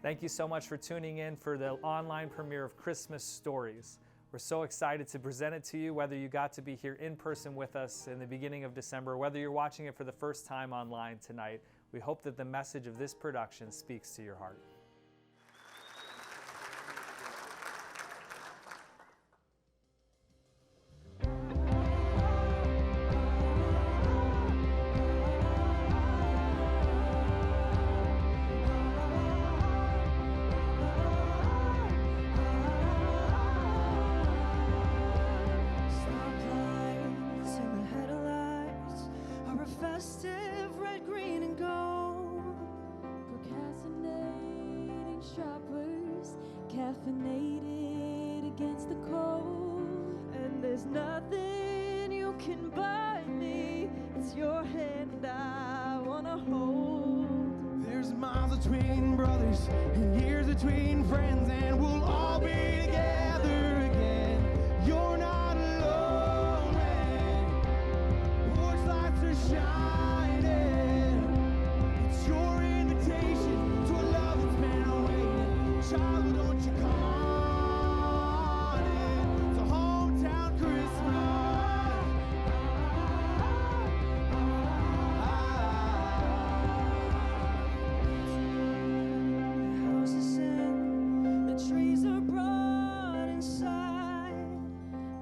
Thank you so much for tuning in for the online premiere of Christmas Stories. We're so excited to present it to you, whether you got to be here in person with us in the beginning of December, whether you're watching it for the first time online tonight. We hope that the message of this production speaks to your heart. Caffeinated against the cold, and there's nothing you can buy me. It's your hand I wanna hold. There's miles between brothers and years between friends, and we'll all be together again. You're not alone, man. Porch lights are shining. It's your invitation to a love that's been waiting. Child, don't you come on in. It's a hometown Christmas. The house is in, the trees are brought inside.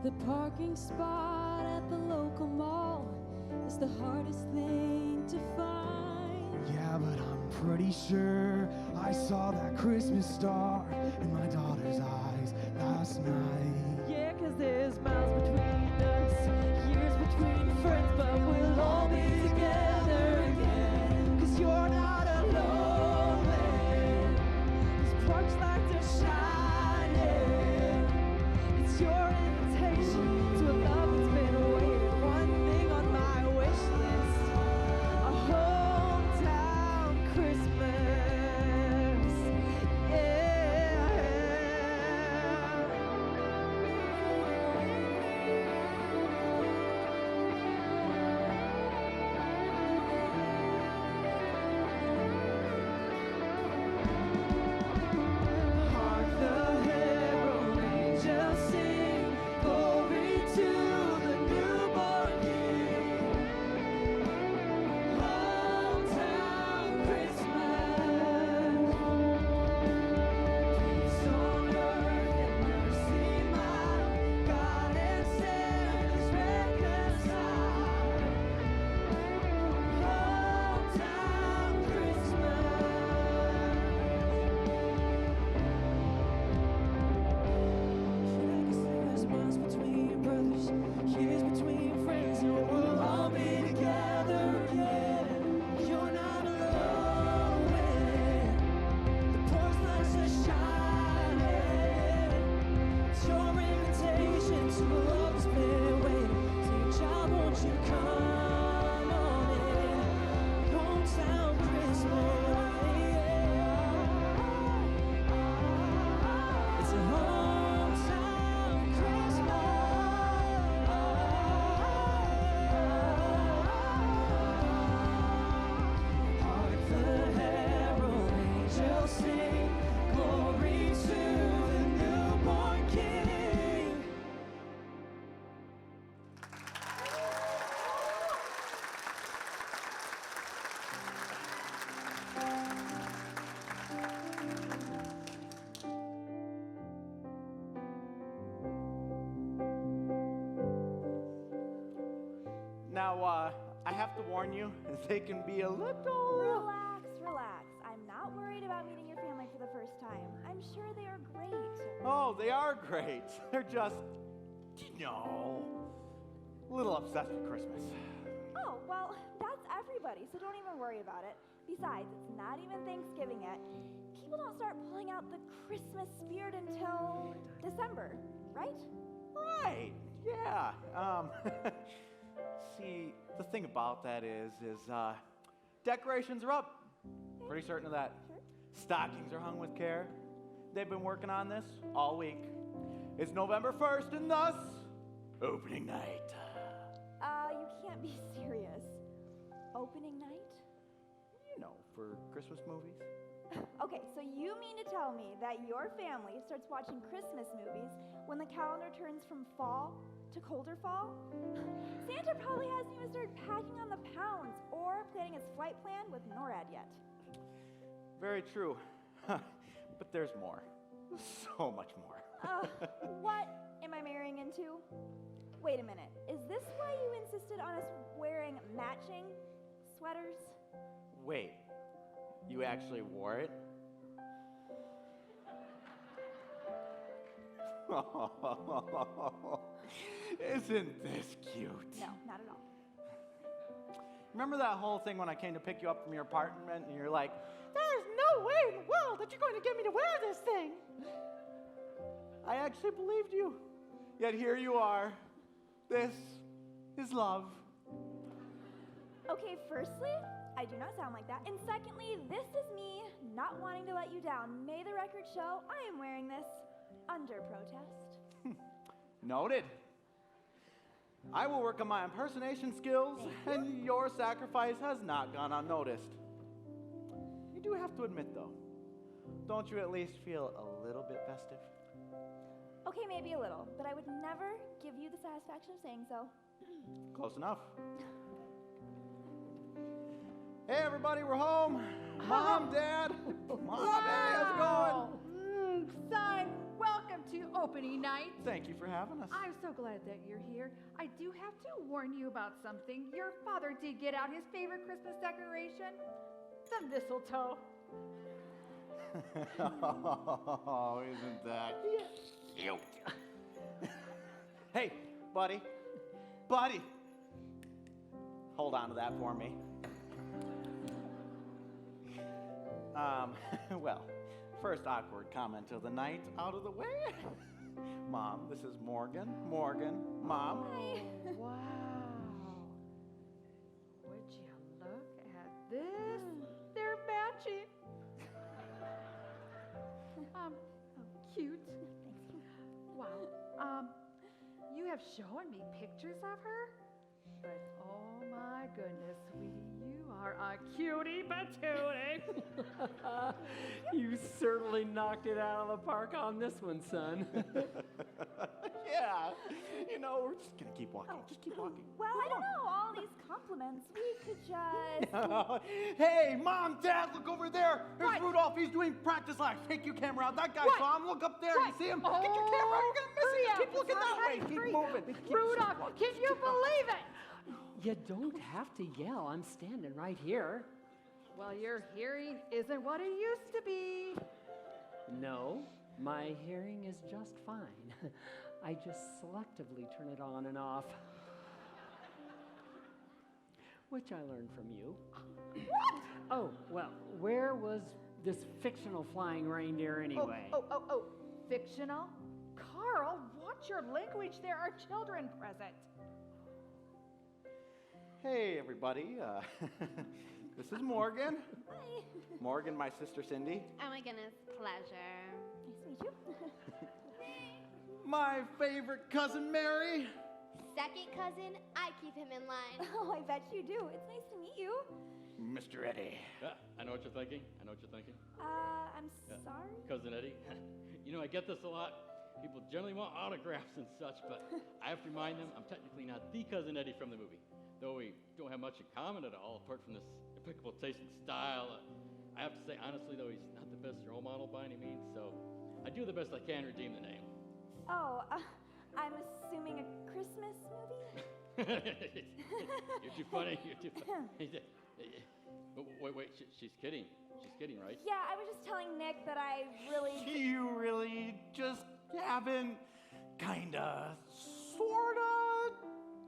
The parking spot at the local mall is the hardest thing to find. Yeah, but I'm pretty sure I saw that Christmas star in my daughter's eyes last night. Yeah, 'cause there's miles between us, years between friends, but we'll all be together again. 'Cause you're not alone, man. These porch lights are shining. It's your invitation to a love that's been waiting. One thing on my wish list, a hometown Christmas. Yeah. Hark the herald angels sing, glory to the newborn King. Hometown Christmas, peace on earth and mercy mild. God and sinners reconciled. Hometown Christmas. There's miles between brothers, years between friends, and we'll all be together again. You're not alone, man. The porch lights are shining. It's your invitation to a love that's been waiting. Say, child, won't you come on in? Hometown Christmas, yeah. It's a hometown Christmas. Hark the herald angels sing, glory to the newborn King. Now, I have to warn you, they can be a little... Relax, relax. I'm not worried about meeting your family for the first time. I'm sure they are great. Oh, they are great. They're just, you know, a little obsessed with Christmas. Oh, well, that's everybody, so don't even worry about it. Besides, it's not even Thanksgiving yet. People don't start pulling out the Christmas spirit until December, right? Right, yeah. See, the thing about that is decorations are up. Pretty certain of that. Sure. Stockings are hung with care. They've been working on this all week. It's November 1st, and thus, opening night. You can't be serious. Opening night? You know, for Christmas movies. Okay, so you mean to tell me that your family starts watching Christmas movies when the calendar turns from fall to colder fall? Santa probably hasn't even started packing on the pounds or planning his flight plan with NORAD yet. Very true. But there's more. So much more. What am I marrying into? Wait a minute. Is this why you insisted on us wearing matching sweaters? Wait, you actually wore it? Isn't this cute? No, not at all. Remember that whole thing when I came to pick you up from your apartment and you're like, there's no way in the world that you're going to get me to wear this thing? I actually believed you. Yet here you are. This is love. Okay, firstly, I do not sound like that. And secondly, this is me not wanting to let you down. May the record show I am wearing this under protest. Noted. I will work on my impersonation skills, and your sacrifice has not gone unnoticed. You do have to admit, though, don't you at least feel a little bit festive? Okay, maybe a little, but I would never give you the satisfaction of saying so. Close enough. Hey, everybody, we're home. Mom, Dad. Mom, hey, how's it going? Son, welcome to opening night. Thank you for having us. I'm so glad that you're here. I do have to warn you about something. Your father did get out his favorite Christmas decoration, the mistletoe. Oh, isn't that cute? Hey, buddy. Buddy. Hold on to that for me. Well, first awkward comment of the night out of the way. Mom, this is Morgan. Morgan, Mom. Wow. Would you look at this? They're matching. Cute. Wow. You have shown me pictures of her, but oh my goodness, sweetie, you are a cutie patootie. You certainly knocked it out of the park on this one, son. Yeah. You know, we're just going to keep walking. Just keep walking. Well, I don't know, all these compliments. We could just... Hey, Mom, Dad, look over there. There's What? Rudolph. He's doing practice laps. Take your camera out. That guy What? saw him. Look up there. What? You see him? Get your camera out. You're going to miss Hurry it. Just up. keep looking that way. Keep moving. Rudolph, can you believe it? You don't have to yell. I'm standing right here. Well, your hearing isn't what it used to be. No, my hearing is just fine. I just selectively turn it on and off. Which I learned from you. What? Oh, well, where was this fictional flying reindeer anyway? Oh, fictional? Carl, watch your language. There are children present. Hey, everybody. This is Morgan. Hi. Morgan, my sister Cindy. Oh my goodness, pleasure. Nice to meet you. My favorite cousin Mary. Second cousin, I keep him in line. Oh, I bet you do. It's nice to meet you. Mr. Eddie. Yeah, I know what you're thinking. I'm sorry. Cousin Eddie. You know, I get this a lot. People generally want autographs and such, but I have to remind them I'm technically not the Cousin Eddie from the movie. Though we don't have much in common at all, apart from this impeccable taste and style. I have to say, honestly, though, he's not the best role model by any means, so I do the best I can to redeem the name. Oh, I'm assuming a Christmas movie? You're too funny. Wait, she's kidding. She's kidding, right? Yeah, I was just telling Nick that I really... You really just haven't kinda, sorta,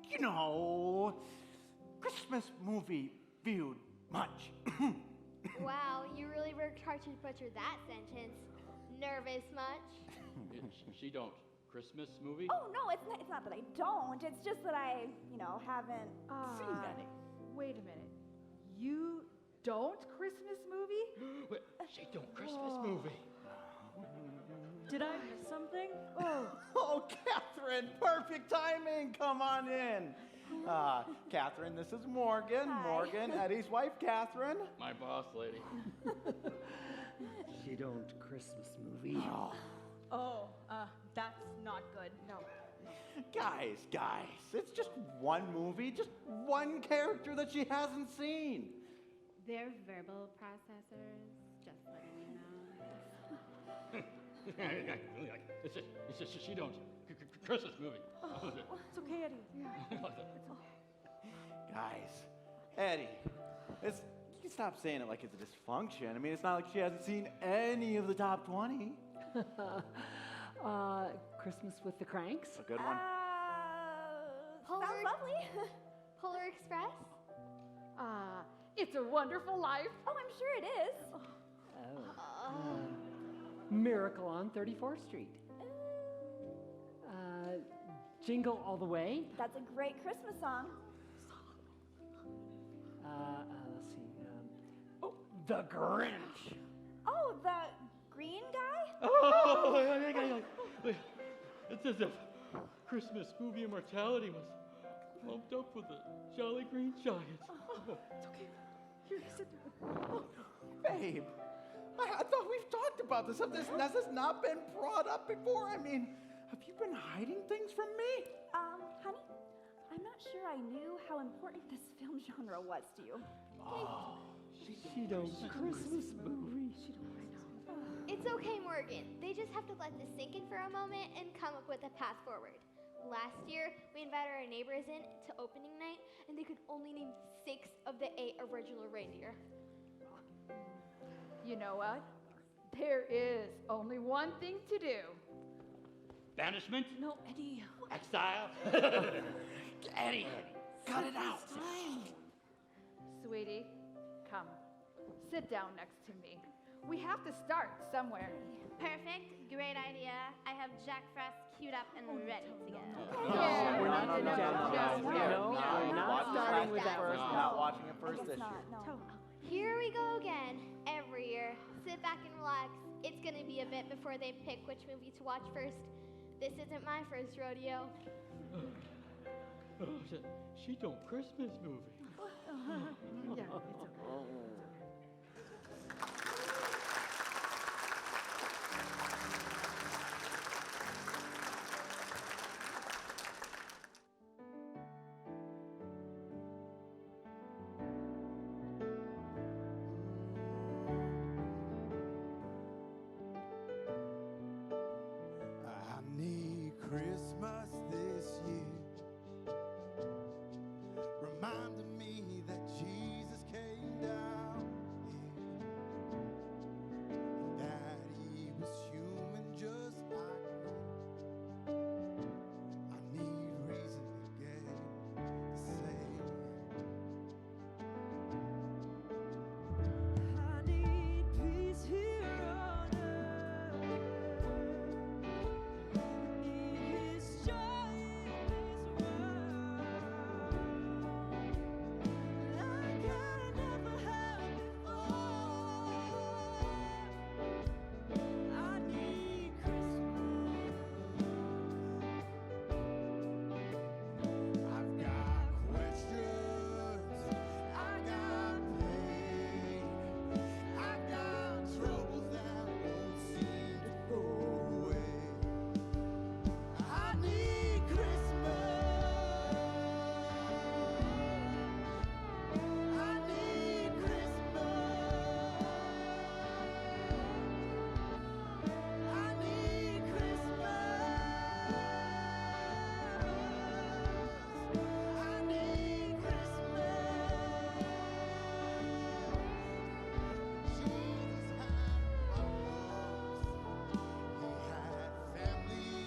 you know, Christmas movie viewed much. Wow, you really worked hard to butcher that sentence. Nervous much? She don't. Christmas movie? Oh, no, it's not that I don't. It's just that I, haven't seen any. Wait a minute. You don't Christmas movie? Wait, she don't Christmas movie. Did I miss something? Oh, Catherine, perfect timing. Come on in. Catherine, this is Morgan. Hi. Morgan, Eddie's wife, Catherine. My boss lady. She don't Christmas movie. Oh, that's not good. No. Guys, it's just one movie, just one character that she hasn't seen. They're verbal processors, just letting you know. It's just she don't Christmas movie. It's okay, Eddie. Guys, Eddie, you can stop saying it like it's a dysfunction. I mean, it's not like she hasn't seen any of the top 20. Christmas with the Cranks? A good one. Sounds lovely. Polar Express? It's a Wonderful Life. Oh, I'm sure it is. Miracle on 34th Street. Jingle All the Way. That's a great Christmas song. Let's see. The Grinch. Oh, the green guy? Oh, it's as if Christmas movie immortality was lumped up with the Jolly Green Giants. It's okay. Here, sit there. Babe, I thought we've talked about this. Has this not been brought up before? I mean, have you been hiding things from me? Honey, I'm not sure I knew how important this film genre was to you. She don't Christmas movie. It's okay, Morgan. They just have to let this sink in for a moment and come up with a path forward. Last year, we invited our neighbors in to opening night, and they could only name 6 of the 8 original reindeer. You know what? There is only one thing to do. Banishment? No, Eddie. Exile? Eddie, cut it out. Sweetie, come. Sit down next to me. We have to start somewhere. Perfect. Great idea. I have Jack Frost queued up and ready to go. We're not doing Jack Frost. No, we're not starting with that. We're not watching it first I this guess year. not, no. Here we go again. Every year. Sit back and relax. It's going to be a bit before they pick which movie to watch first. This isn't my first rodeo. She don't Christmas movie. Yeah, it's okay. I need Christmas this year, reminding me that Jesus came down here, and that he was human just like me. I need reason again to say, I need peace here on earth. Need His joy in this world, like I never had before. I need Christmas. I've got questions, I've got pain, I've got troubles that won't seem to go away. I need Christmas. I need Christmas. I need Christmas. I need Christmas. Jesus had problems. He had family,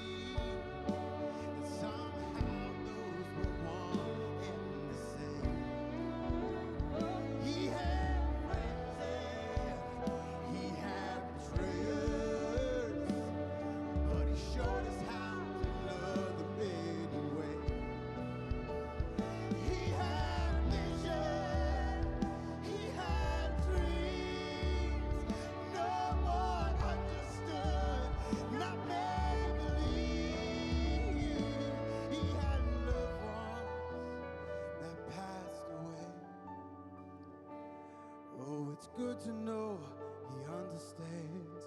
and somehow those were one and the same. He had friends and he had betrayers, but he showed us how to love them anyway. He had vision, he had dreams, no one understood, not made believe. He had loved ones that passed away. Oh, it's good to know he understands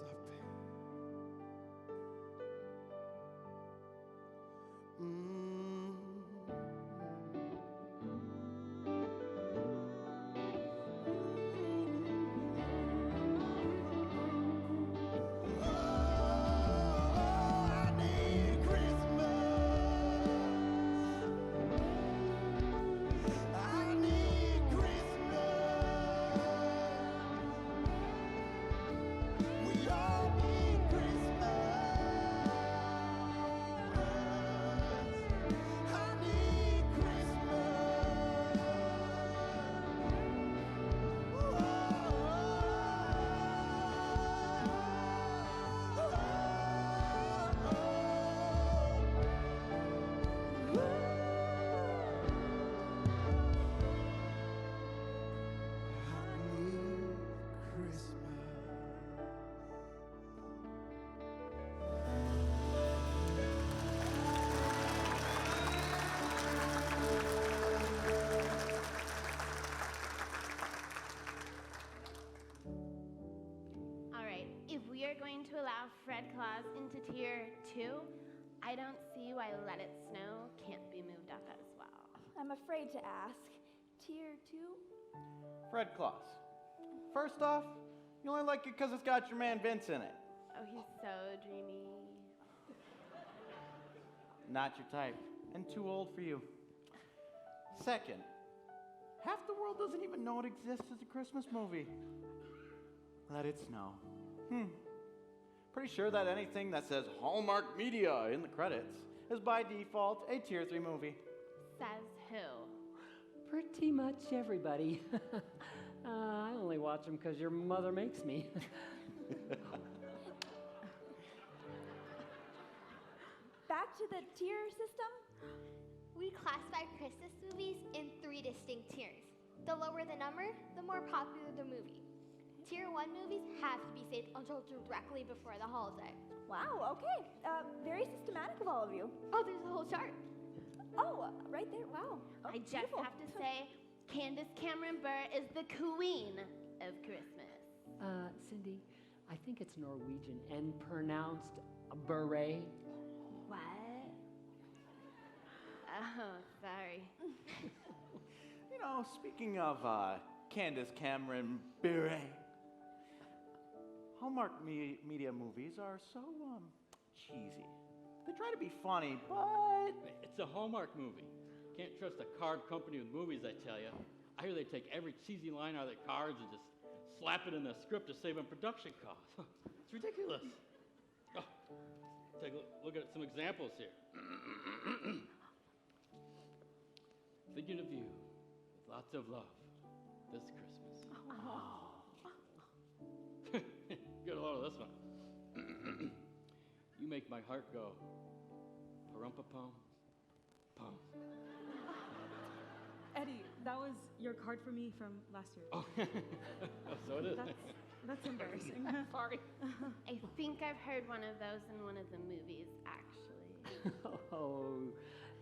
going to allow Fred Claus into tier 2, I don't see why Let It Snow can't be moved up as well. I'm afraid to ask. Tier 2? Fred Claus. First off, you only like it because it's got your man Vince in it. Oh, he's so dreamy. Not your type, and too old for you. Second, half the world doesn't even know it exists as a Christmas movie. Let It Snow. Pretty sure that anything that says Hallmark Media in the credits is by default a tier 3 movie. Says who? Pretty much everybody. I only watch them because your mother makes me. Back to the tier system? We classify Christmas movies in 3 distinct tiers. The lower the number, the more popular the movie. Tier 1 movies have to be saved until directly before the holiday. Wow, okay. Very systematic of all of you. Oh, there's a whole chart. Oh, right there. Wow. Oh, I just beautiful. have to say, Candace Cameron Bure is the queen of Christmas. Cindy, I think it's Norwegian and pronounced beret. What? Oh, sorry. You know, speaking of Candace Cameron Bure, Hallmark media movies are so cheesy. They try to be funny, but It's a Hallmark movie. Can't trust a card company with movies, I tell you. I hear they take every cheesy line out of their cards and just slap it in the script to save on production costs. It's ridiculous. Oh, take a look at some examples here. Thinking of you with lots of love this Christmas. Get a load of this one. You make my heart go pa-rum-pa-pum, pum. Eddie, that was your card for me from last year. Oh, so it is. That's embarrassing. Sorry. I think I've heard one of those in one of the movies, actually. Oh,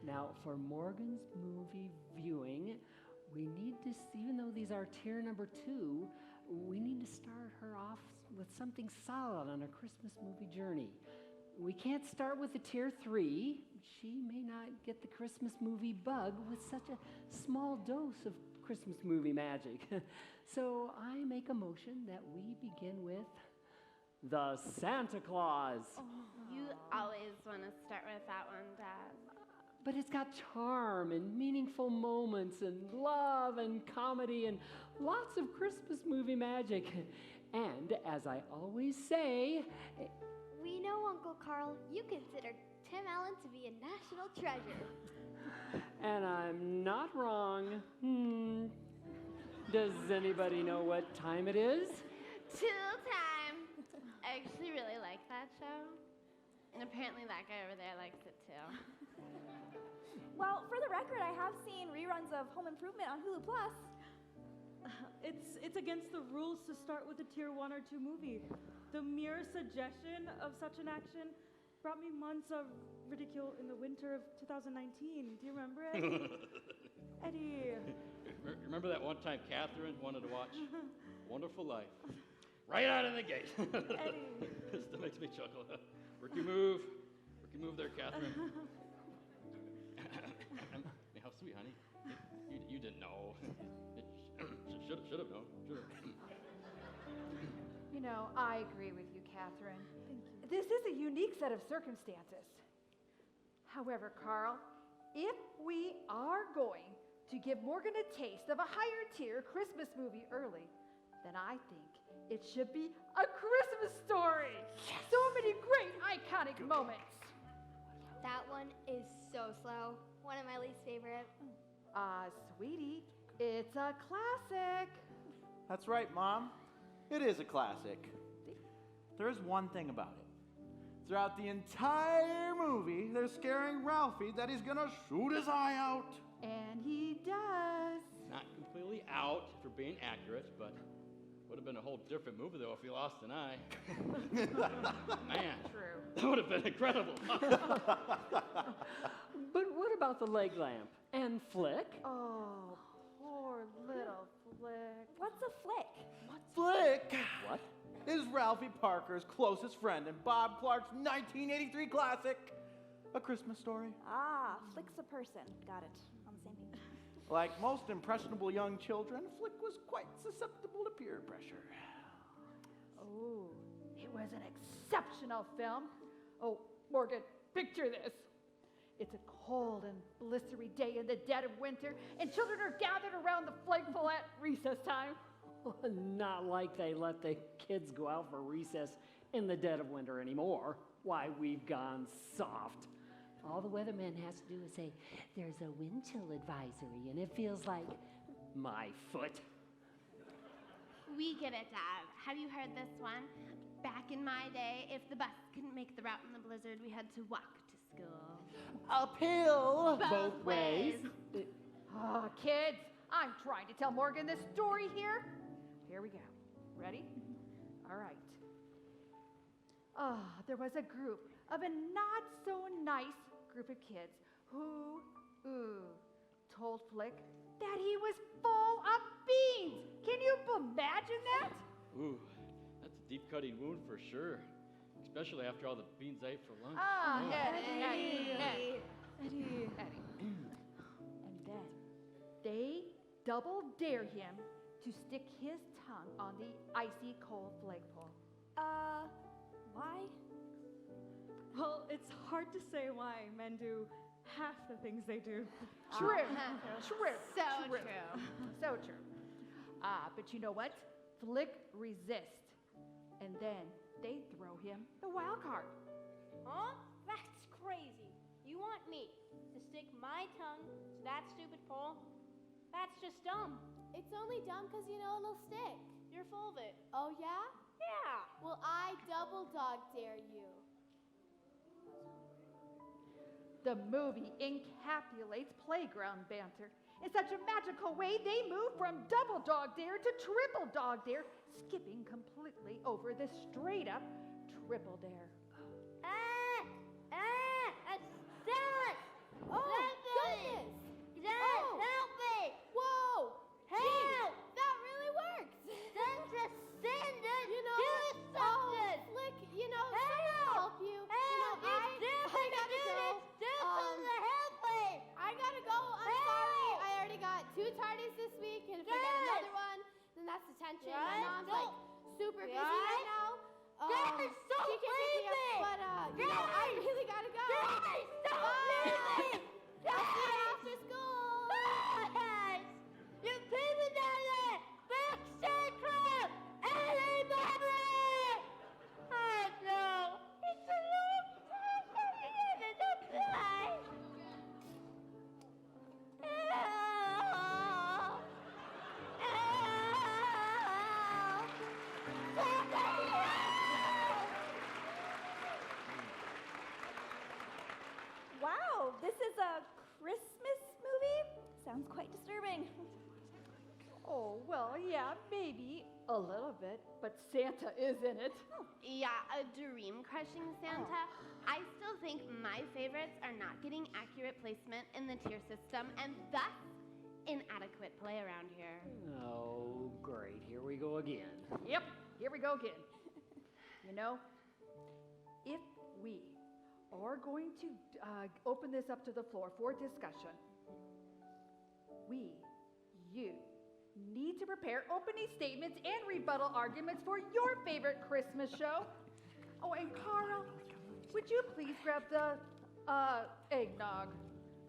now for Morgan's movie viewing, we need to, even though these are tier number 2, we need to start her off with something solid on a Christmas movie journey. We can't start with a tier 3. She may not get the Christmas movie bug with such a small dose of Christmas movie magic. So I make a motion that we begin with the Santa Claus. You always want to start with that one, Dad. But it's got charm and meaningful moments and love and comedy and lots of Christmas movie magic. And as I always say, We know, Uncle Carl, you consider Tim Allen to be a national treasure. and I'm not wrong. Does anybody know what time it is? Tool time. I actually really like that show. And apparently that guy over there likes it too. Well, for the record, I have seen reruns of Home Improvement on Hulu Plus. It's against the rules to start with a tier 1 or 2 movie. The mere suggestion of such an action brought me months of ridicule in the winter of 2019. Do you remember, Eddie? Eddie. Remember that one time Catherine wanted to watch Wonderful Life? Right out of the gate. Eddie. This still makes me chuckle. Rookie move there, Catherine. How sweet, honey. You didn't know. Should have known. You know, I agree with you, Catherine. This is a unique set of circumstances. However, Carl, if we are going to give Morgan a taste of a higher tier Christmas movie early, then I think it should be A Christmas Story. Yes. So many great iconic moments. That one is so slow. One of my least favorite. Sweetie, it's a classic. that's right, Mom. It is a classic. There is one thing about it. Throughout the entire movie, they're scaring Ralphie that he's gonna shoot his eye out. And he does. Not completely out for being accurate, but would have been a whole different movie though if he lost an eye. Man, True. that would have been incredible. But what about the leg lamp and Flick? Oh, poor little Flick. What's a flick? Flick What? is Ralphie Parker's closest friend in Bob Clark's 1983 classic, A Christmas Story. Ah, Flick's a person. Got it. On the same page. Like most impressionable young children, Flick was quite susceptible to peer pressure. Oh, it was an exceptional film. Oh, Morgan, picture this. It's a cold and blistery day in the dead of winter, and children are gathered around the flagpole at recess time. Not like they let the kids go out for recess in the dead of winter anymore. Why, we've gone soft. All the weatherman has to do is say, there's a wind chill advisory, and it feels like my foot. We get it, Dad. Have you heard this one? Back in my day, if the bus couldn't make the route in the blizzard, we had to walk to school. Uphill Both ways. Oh, kids, I'm trying to tell Morgan this story here. Here we go. Ready? All right. There was a group of a not so nice group of kids who, told Flick that he was full of beans. Can you imagine that? Ooh, that's a deep cutting wound for sure. Especially after all the beans I ate for lunch. Eddie. And then they double dare him to stick his tongue on the icy cold flagpole. Why? Well, it's hard to say why men do half the things they do. True. So true. So true. But you know what? Flick resists. And then they throw him the wild card. Huh? That's crazy. You want me to stick my tongue to that stupid pole? That's just dumb. It's only dumb because you know it'll stick. You're full of it. Oh, yeah? Yeah. Well, I double dog dare you. The movie encapsulates playground banter. In such a magical way, they move from double dog dare to triple dog dare, skipping completely over the straight up triple dare. Dad! Oh, goodness! Dad, help me! Whoa! Help! That really works! Santa, do something! Flick, someone help you. I gotta go. Do something to help me! I gotta go. I'm sorry. I already got 2 tardies this week, and if I get another one, then that's detention. My Guys, mom's no. like super busy Guys. right now. Guys, don't she can pick me leave up, me. but I really gotta go. Guys, don't Bye. leave me! I'll see you after school. Guys! You people down there! Back crap! Anybody! Oh no! It's a long time for the end of the play! Wow, this is a Christmas movie? Sounds quite disturbing. Oh, well, yeah, maybe a little bit, but Santa is in it. Yeah, a dream-crushing Santa. I still think my favorites are not getting accurate placement in the tier system, and thus inadequate play around here. Oh, great. Here we go again. Yep, here we go again. If we are going to open this up to the floor for discussion, you need to prepare opening statements and rebuttal arguments for your favorite Christmas show. Oh, and Carl, would you please grab the eggnog?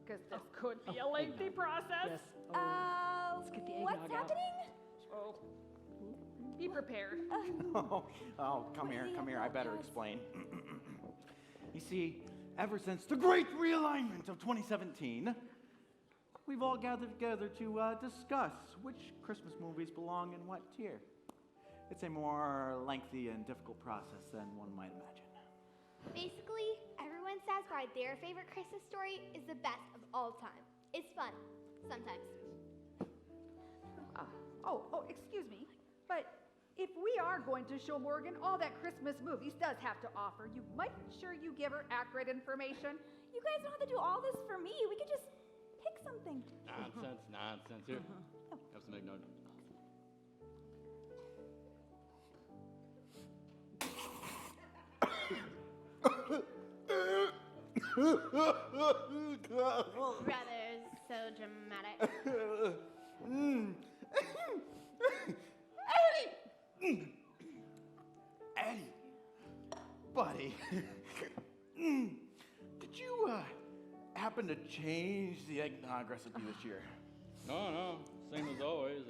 Because this could be a lengthy process. Yes. Oh, let's get the eggnog What's out. happening? Oh, be prepared. Oh, come here. I better explain. You see, ever since the great realignment of 2017, we've all gathered together to discuss which Christmas movies belong in what tier. It's a more lengthy and difficult process than one might imagine. Basically, everyone says why their favorite Christmas story is the best of all time. It's fun, sometimes. Excuse me, but if we are going to show Morgan all that Christmas movies does have to offer, you might ensure you give her accurate information. You guys don't have to do all this for me. We could just pick something. Nonsense. Here, have some eggnog. Brothers, so dramatic. Eddie, buddy, did you happen to change the eggnog recipe this year? No, same as always.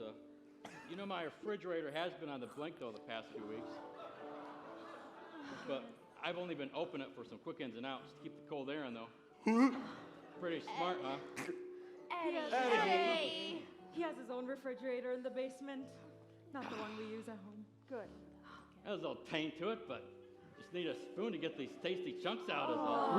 You know, my refrigerator has been on the blink, though, the past few weeks. But I've only been open it for some quick ins and outs to keep the cold air in, though. Pretty smart, huh? Eddie. He has his own refrigerator in the basement, not the one we use at home. Good. There's a little taint to it, but just need a spoon to get these tasty chunks out, is all.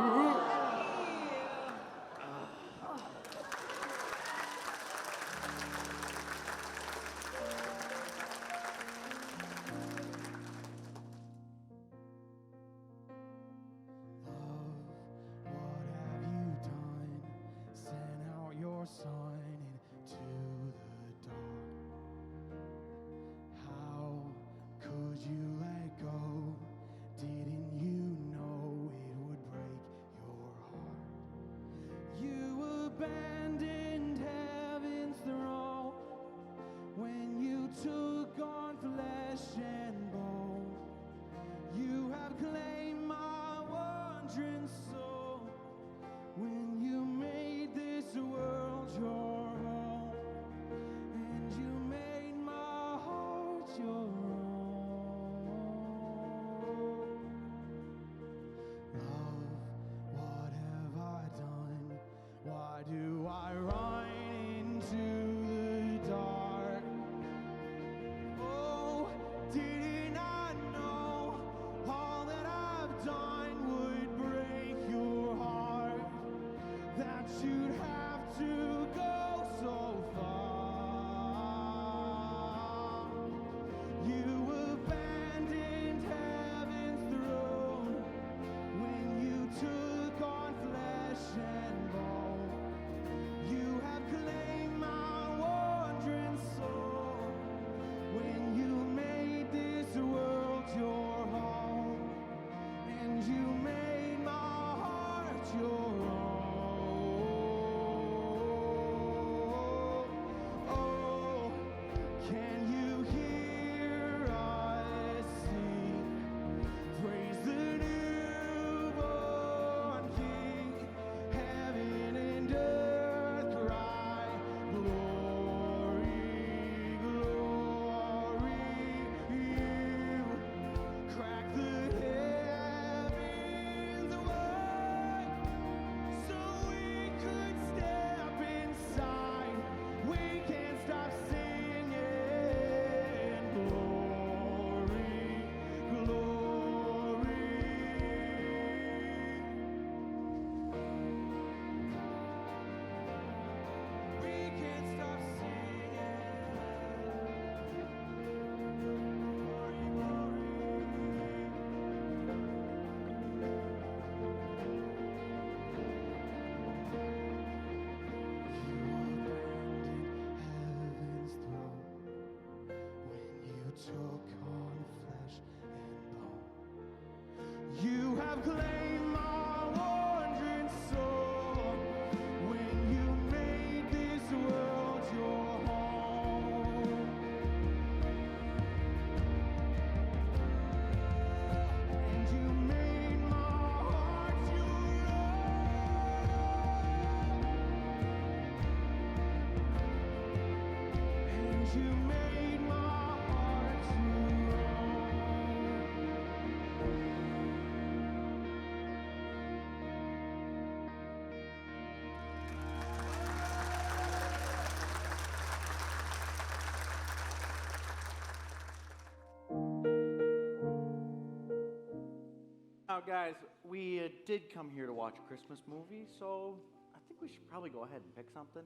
Now, guys, we did come here to watch a Christmas movie, so I think we should probably go ahead and pick something.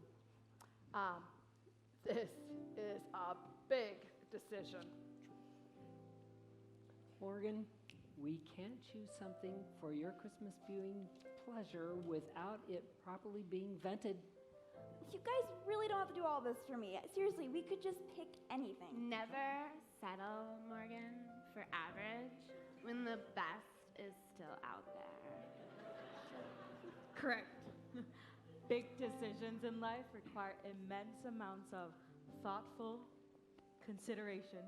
This is a big decision. Morgan, we can't choose something for your Christmas viewing pleasure without it properly being vetted. You guys really don't have to do all this for me. Seriously, we could just pick anything. Never settle, Morgan, for average when the best is still out there. Correct. Big decisions in life require immense amounts of thoughtful consideration.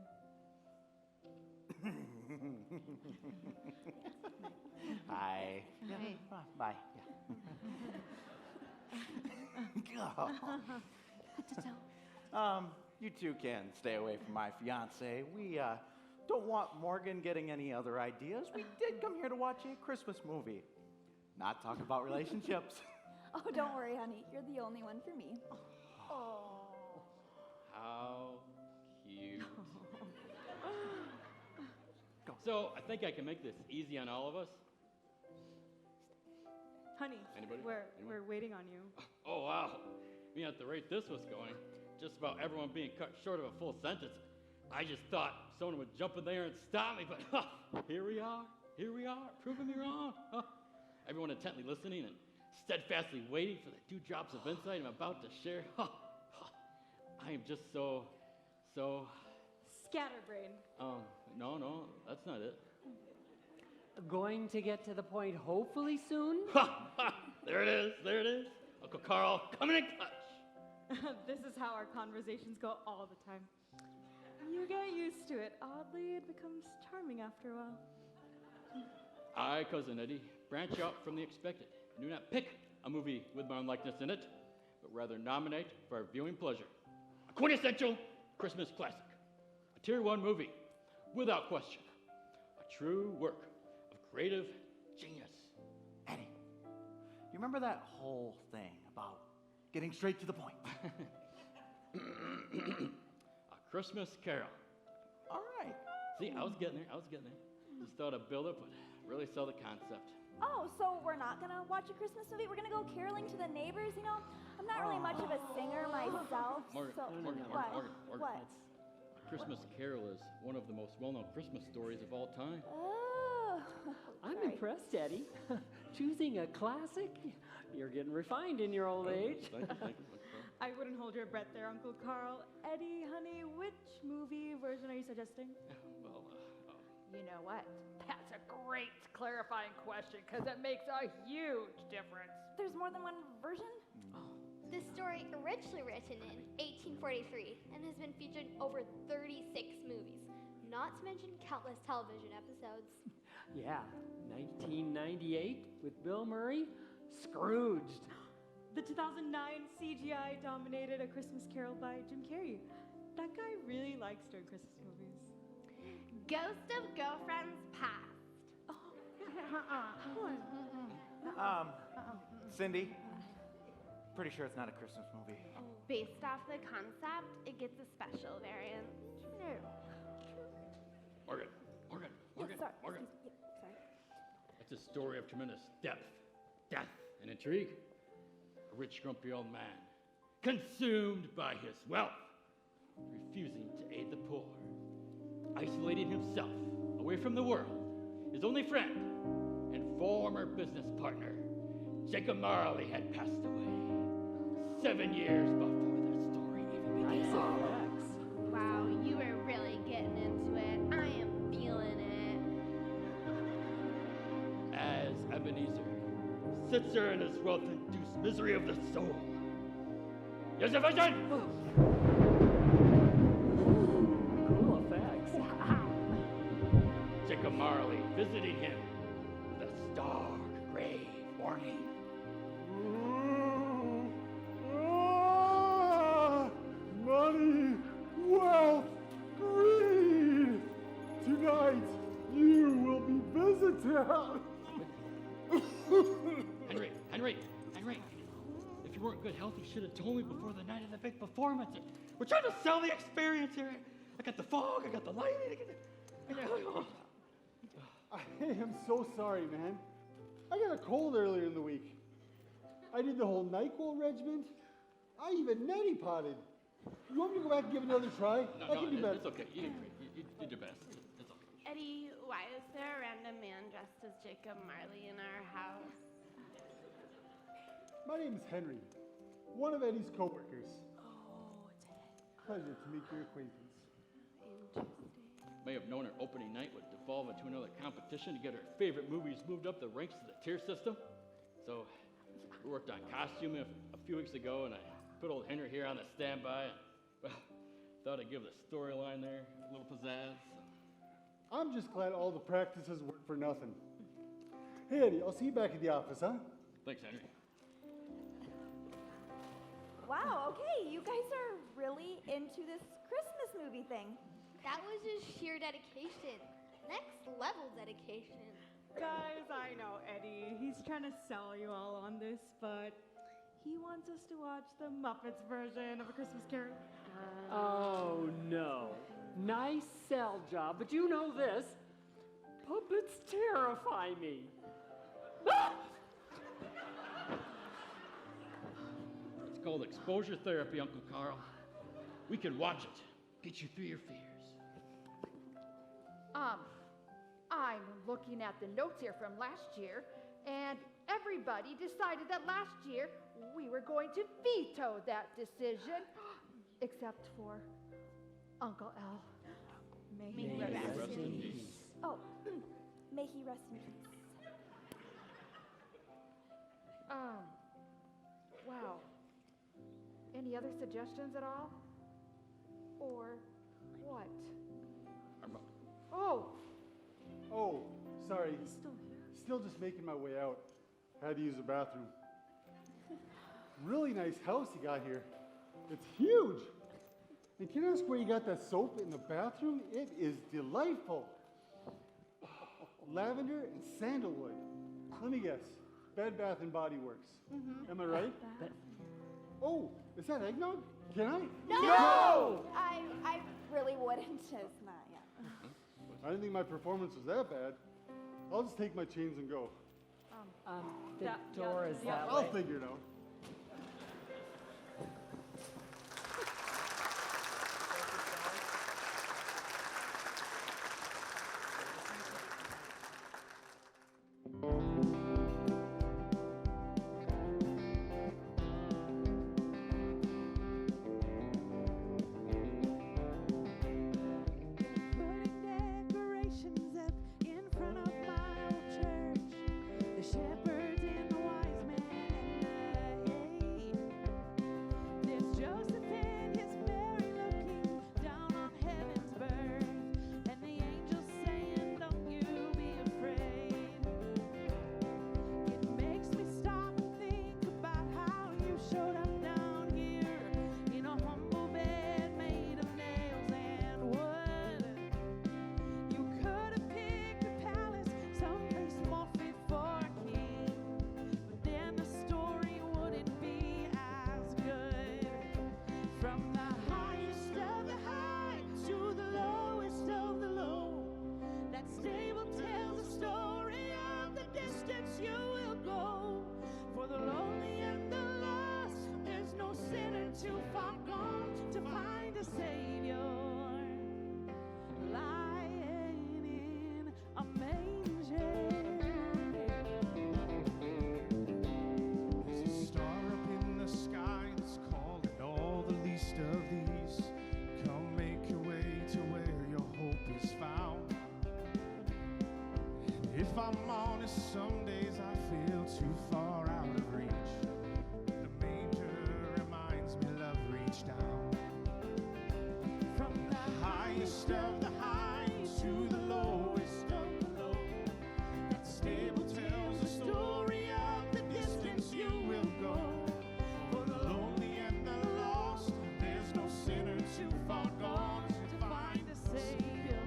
Hi. Hey. Bye. You two can stay away from my fiance. We don't want Morgan getting any other ideas. We did come here to watch a Christmas movie, not talk about relationships. Oh, don't worry, honey. You're the only one for me. How cute. So I think I can make this easy on all of us. Honey, Anybody? we're waiting on you. Oh, wow. Me at the rate this was going, just about everyone being cut short of a full sentence, I just thought someone would jump in there and stop me, but here we are, proving me wrong. Everyone intently listening and steadfastly waiting for the dewdrops of insight I'm about to share. I am just so... Scatterbrain. No, that's not it. Going to get to the point hopefully soon? There it is. Uncle Carl, coming in clutch. This is how our conversations go all the time. You get used to it. Oddly, it becomes charming after a while. I, Cousin Eddie, branch out from the expected. Do not pick a movie with my own likeness in it, but rather nominate for our viewing pleasure. A quintessential Christmas classic. A Tier 1 movie, without question. A true work of creative genius. Eddie, you remember that whole thing about getting straight to the point? A Christmas Carol. All right. See, I was getting there. Just thought I'd build it, but really sell the concept. Oh, so we're not gonna watch a Christmas movie? We're gonna go caroling to the neighbors? You know, I'm not really much of a singer myself. Morgan, so Morgan. What? A Christmas Carol is one of the most well-known Christmas stories of all time. Oh. I'm sorry. impressed, Eddie. Choosing a classic? You're getting refined in your old age. Thank you. I wouldn't hold your breath there, Uncle Carl. Eddie, honey, which movie version are you suggesting? Well, You know what? That's a great clarifying question because it makes a huge difference. There's more than one version? This story originally written in 1843 and has been featured in over 36 movies, not to mention countless television episodes. Yeah, 1998 with Bill Murray, Scrooged. The 2009 CGI dominated A Christmas Carol by Jim Carrey. That guy really likes doing Christmas movies. Ghost of Girlfriends Past. Cindy, pretty sure it's not a Christmas movie. Based off the concept, it gets a special variant. Morgan. Sorry. It's a story of tremendous depth, death, and intrigue. A rich, grumpy old man, consumed by his wealth, refusing to aid the poor, isolating himself away from the world. His only friend and former business partner, Jacob Marley, had passed away 7 years before the story even Nice began. effects. Wow, you are really getting into it. I am feeling it. As Ebenezer sits there in his wealth-induced misery of the soul. Yes, a vision! Cool effects. Jacob Marley visiting him with a stark, grave warning. Money, wealth, greed. Tonight you will be visited. Henry, if you weren't in good health, you should have told me before the night of the big performance. We're trying to sell the experience here. I got the fog, I got the lighting, I am so sorry, man. I got a cold earlier in the week. I did the whole NyQuil regimen. I even neti potted. You want me to go back and give it another try? I can do better. It's okay. You did your best. It's okay. Eddie, why is there a random man dressed as Jacob Marley in our house? My name is Henry, one of Eddie's coworkers. Oh, it's Ed. Pleasure to make your acquaintance. Interesting. May have known her opening night would devolve into another competition to get her favorite movies moved up the ranks of the tier system. So We worked on costume a few weeks ago, and I put old Henry here on the standby. And, well, thought I'd give the storyline there a little pizzazz. I'm just glad all the practices worked for nothing. Hey, Eddie, I'll see you back at the office, huh? Thanks, Henry. Wow, okay, you guys are really into this Christmas movie thing. That was just sheer dedication. Next level dedication. Guys, I know Eddie. He's trying to sell you all on this, but he wants us to watch the Muppets version of A Christmas Carol. Oh, no. Nice sell job, but you know this. Puppets terrify me. It's called exposure therapy, Uncle Carl. We can watch it. Get you through your fears. I'm looking at the notes here from last year, and everybody decided that last year we were going to veto that decision, except for Uncle Al. May May he he rest in peace. Oh, may he rest in peace. Wow. Any other suggestions at all? Or what? Oh, Oh, sorry. He's still here. Still just making my way out. Had to use the bathroom. Really nice house you got here. It's huge. And can I ask where you got that soap in the bathroom? It is delightful. Lavender and sandalwood. Let me guess. Bed Bath and Body Works. Am I right? Oh, is that eggnog? Can I? No! I really wouldn't. It's not, yeah. I didn't think my performance was that bad. I'll just take my chains and go. The door is that I'll way. figure it out. Putting decorations up in front of my old church. The shepherds and the wise men and the hay. There's Joseph and his Mary looking down on heaven's birth, and the angels saying, "Don't you be afraid." It makes me stop and think about how you showed up down here in a humble bed made of nails and wood. You could have picked a palace, someplace more fit for a king, but then the story wouldn't be as good. From the highest of the high to the lowest of the low, that stable tells the story of the distance you will go. For the lonely and the lost, there's no sinner too far gone to find a Savior lying in a manger. There's a star up in the sky that's calling all the least of these. Come make your way to where your hope is found. And if I'm honest, some days I feel too far out of reach. The manger reminds me love reached down. From the Highest of the high to the lowest of the low, that stable tells the story of the distance you will go. For the lonely and the lost, there's no sinner too far gone to find find a Savior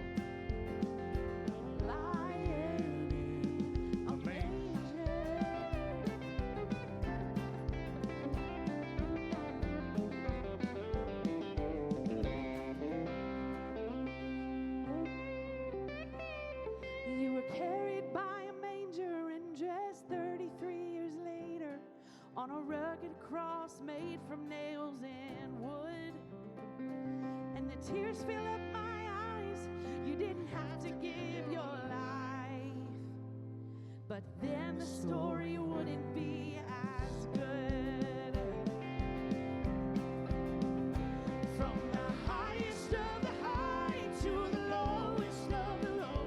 lying in a manger. You were carried by a manger and dressed 33 years later on a rugged cross made from nails and wood. And the tears fill up my eyes. You didn't have to give your life, but then the story wouldn't be as good. From the highest of the high to the lowest of the low,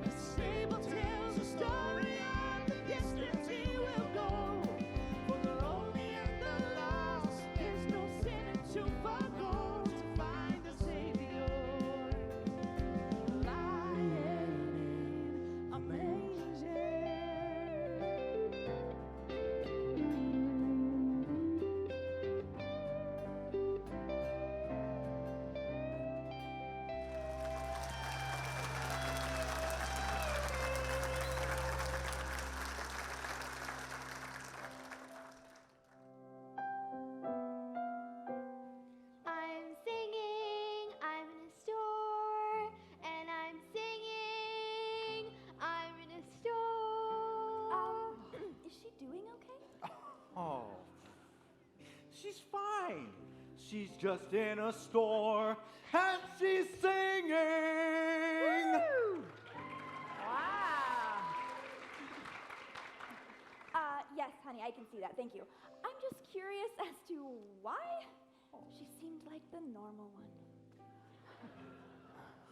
the stable tells the story of the distance he will go. Oh, she's fine. She's just in a store and she's singing. Wow. Yes, honey, I can see that. Thank you. I'm just curious as to why she seemed like the normal one.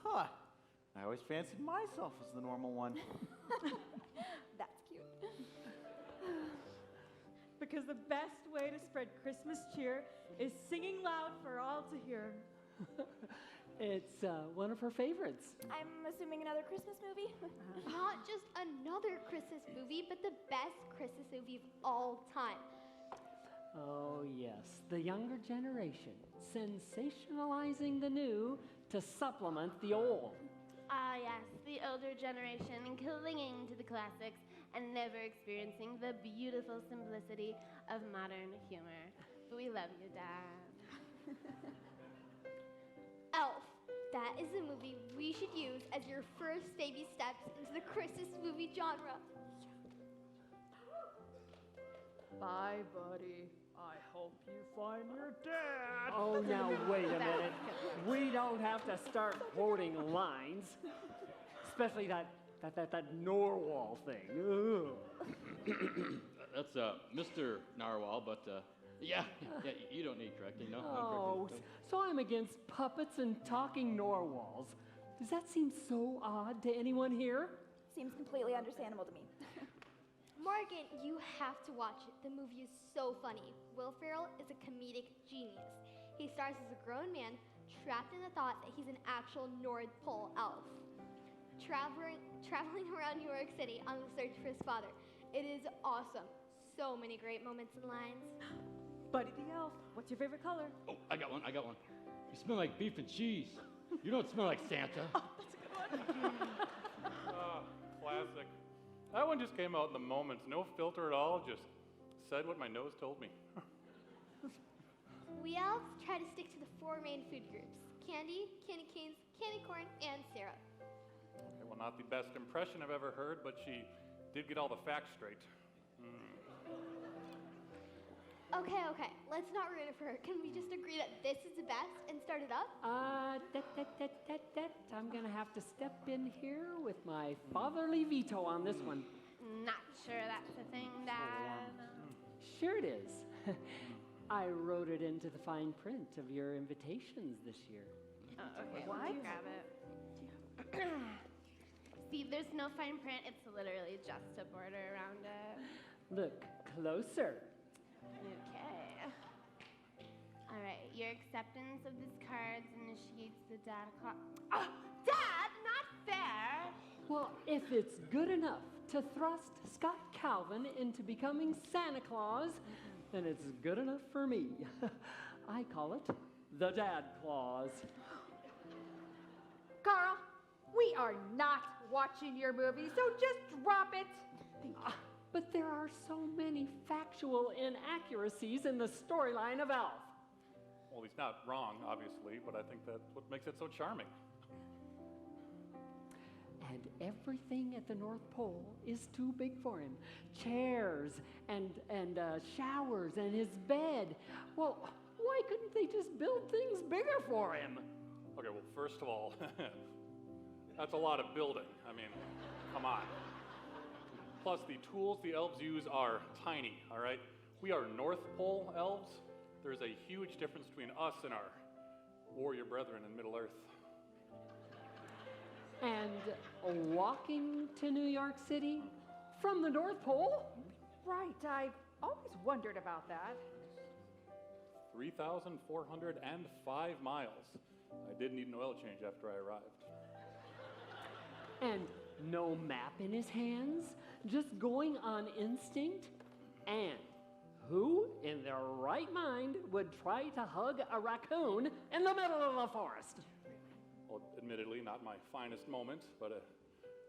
Huh. I always fancied myself as the normal one. That's cute. Because the best way to spread Christmas cheer is singing loud for all to hear. It's one of her favorites. I'm assuming another Christmas movie? Not just another Christmas movie, but the best Christmas movie of all time. Oh, yes, the younger generation, sensationalizing the new to supplement the old. Ah, yes, the older generation clinging to the classics and never experiencing the beautiful simplicity of modern humor. But we love you, Dad. Elf. That is the movie we should use as your first baby steps into the Christmas movie genre. Bye, buddy. I hope you find your dad. Oh, now wait a minute. We don't have to start quoting lines, especially that Norwal thing. That's Mr. Narwhal, but yeah, you don't need correcting, no. Oh, so I'm against puppets and talking Norwals. Does that seem so odd to anyone here? Seems completely understandable to me. Morgan, you have to watch it. The movie is so funny. Will Ferrell is a comedic genius. He stars as a grown man trapped in the thought that he's an actual North Pole elf, traveling around New York City on the search for his father. It is awesome. So many great moments and lines. Buddy the Elf, what's your favorite color? Oh, I got one. You smell like beef and cheese. You don't smell like Santa. Classic. That one just came out in the moment. No filter at all, just said what my nose told me. We elves try to stick to the four main food groups: candy, candy canes, candy corn, and syrup. Okay, well, not the best impression I've ever heard, but she did get all the facts straight. Okay, let's not ruin it for her. Can we just agree that this is the best and start it up? I'm gonna have to step in here with my fatherly veto on this one. Not sure that's a thing, Dad. Sure it is. I wrote it into the fine print of your invitations this year. Oh, okay, let me grab it. See, there's no fine print. It's literally just a border around it. Look closer. Okay. All right, your acceptance of these cards initiates the data clock. Oh, Dad, not fair. Well, if it's good enough to thrust Scott Calvin into becoming Santa Claus, then it's good enough for me. I call it the Dad Claus. Carl, we are not watching your movie, so just drop it. But there are so many factual inaccuracies in the storyline of Elf. Well, he's not wrong, obviously, but I think that's what makes it so charming. And everything at the North Pole is too big for him. Chairs and showers and his bed. Well, why couldn't they just build things bigger for him? Okay, well, first of all, that's a lot of building. I mean, come on. Plus, the tools the elves use are tiny, all right? We are North Pole elves. There's a huge difference between us and our warrior brethren in Middle Earth. And walking to New York City from the North Pole? Right, I've always wondered about that. 3,405 miles. I did need an oil change after I arrived. And no map in his hands, just going on instinct? And who in their right mind would try to hug a raccoon in the middle of the forest? Well, admittedly, not my finest moment, but at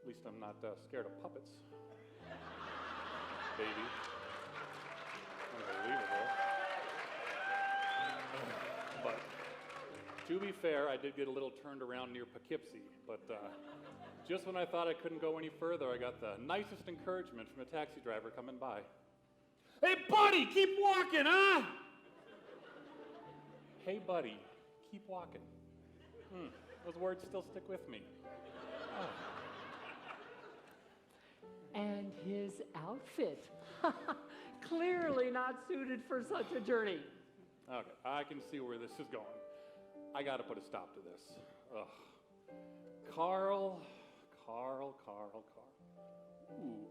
least I'm not scared of puppets. Baby. Unbelievable. But to be fair, I did get a little turned around near Poughkeepsie, but just when I thought I couldn't go any further, I got the nicest encouragement from a taxi driver coming by. Hey, buddy, keep walking, huh? Hey, buddy, keep walking. Those words still stick with me. Oh. And his outfit. Clearly not suited for such a journey. Okay, I can see where this is going. I gotta put a stop to this. Ugh. Carl. Ooh,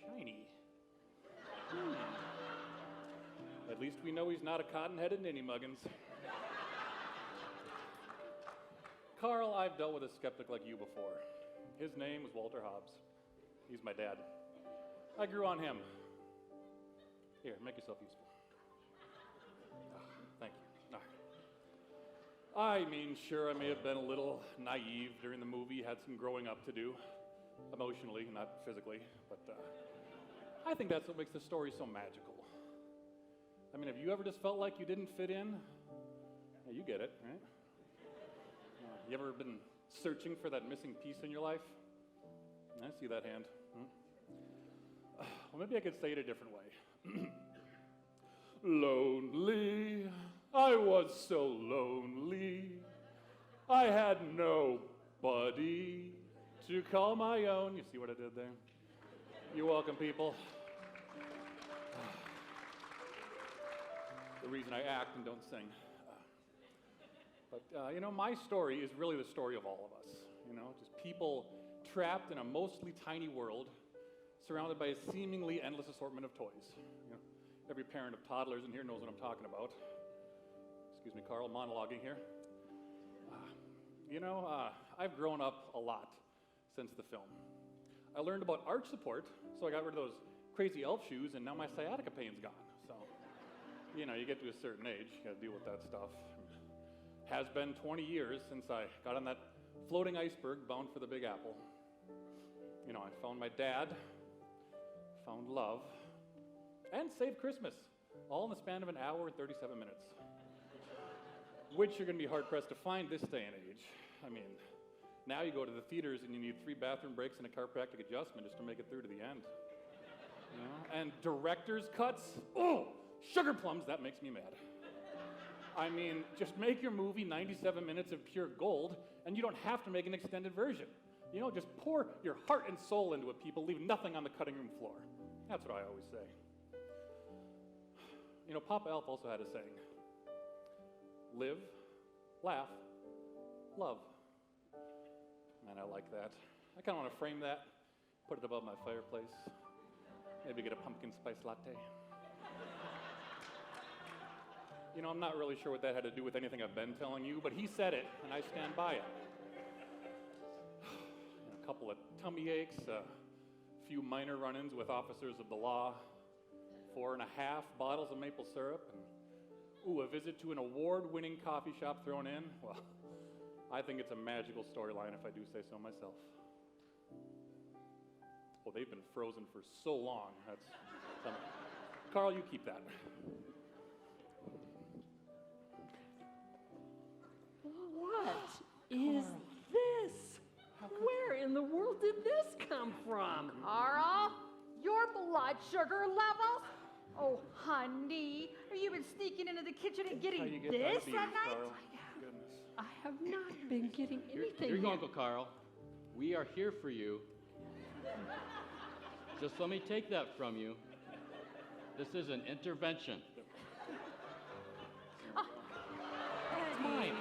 shiny. At least we know he's not a cotton-headed ninny muggins. Carl, I've dealt with a skeptic like you before. His name was Walter Hobbs. He's my dad. I grew on him. Here, make yourself useful. Thank you. I mean, sure, I may have been a little naive during the movie, had some growing up to do, emotionally, not physically, but I think that's what makes the story so magical. I mean, have you ever just felt like you didn't fit in? Yeah, you get it, right? You ever been searching for that missing piece in your life? I see that hand. Well, maybe I could say it a different way. Lonely, I was so lonely. I had nobody to call my own. You see what I did there? You're welcome, people. The reason I act and don't sing. But, you know, my story is really the story of all of us. You know, just people trapped in a mostly tiny world, surrounded by a seemingly endless assortment of toys. You know, every parent of toddlers in here knows what I'm talking about. Excuse me, Carl, monologuing here. I've grown up a lot since the film. I learned about arch support, so I got rid of those crazy elf shoes, and now my sciatica pain's gone. So, you know, you get to a certain age, you gotta deal with that stuff. Has been 20 years since I got on that floating iceberg bound for the Big Apple. You know, I found my dad, found love, and saved Christmas, all in the span of an hour and 37 minutes. Which you're gonna be hard-pressed to find this day and age. I mean, now you go to the theaters and you need 3 bathroom breaks and a chiropractic adjustment just to make it through to the end. You know? And director's cuts, oh, sugar plums, that makes me mad. I mean, just make your movie 97 minutes of pure gold, and you don't have to make an extended version. You know, just pour your heart and soul into it, people. Leave nothing on the cutting room floor. That's what I always say. You know, Papa Elf also had a saying. Live, laugh, love. Man, I like that. I kind of want to frame that, put it above my fireplace. Maybe get a pumpkin spice latte. You know, I'm not really sure what that had to do with anything I've been telling you, but he said it, and I stand by it. A couple of tummy aches, a few minor run-ins with officers of the law, 4.5 bottles of maple syrup, and, a visit to an award-winning coffee shop thrown in. Well, I think it's a magical storyline if I do say so myself. Well, they've been frozen for so long. That's something. Carl, you keep that. What is this? Where in the world did this come from? Carl, your blood sugar levels? Oh, honey, have you been sneaking into the kitchen and getting this at night? Carl. Goodness. I have not been getting anything Here you go, yet. Uncle Carl. We are here for you. Just let me take that from you. This is an intervention. It's mine.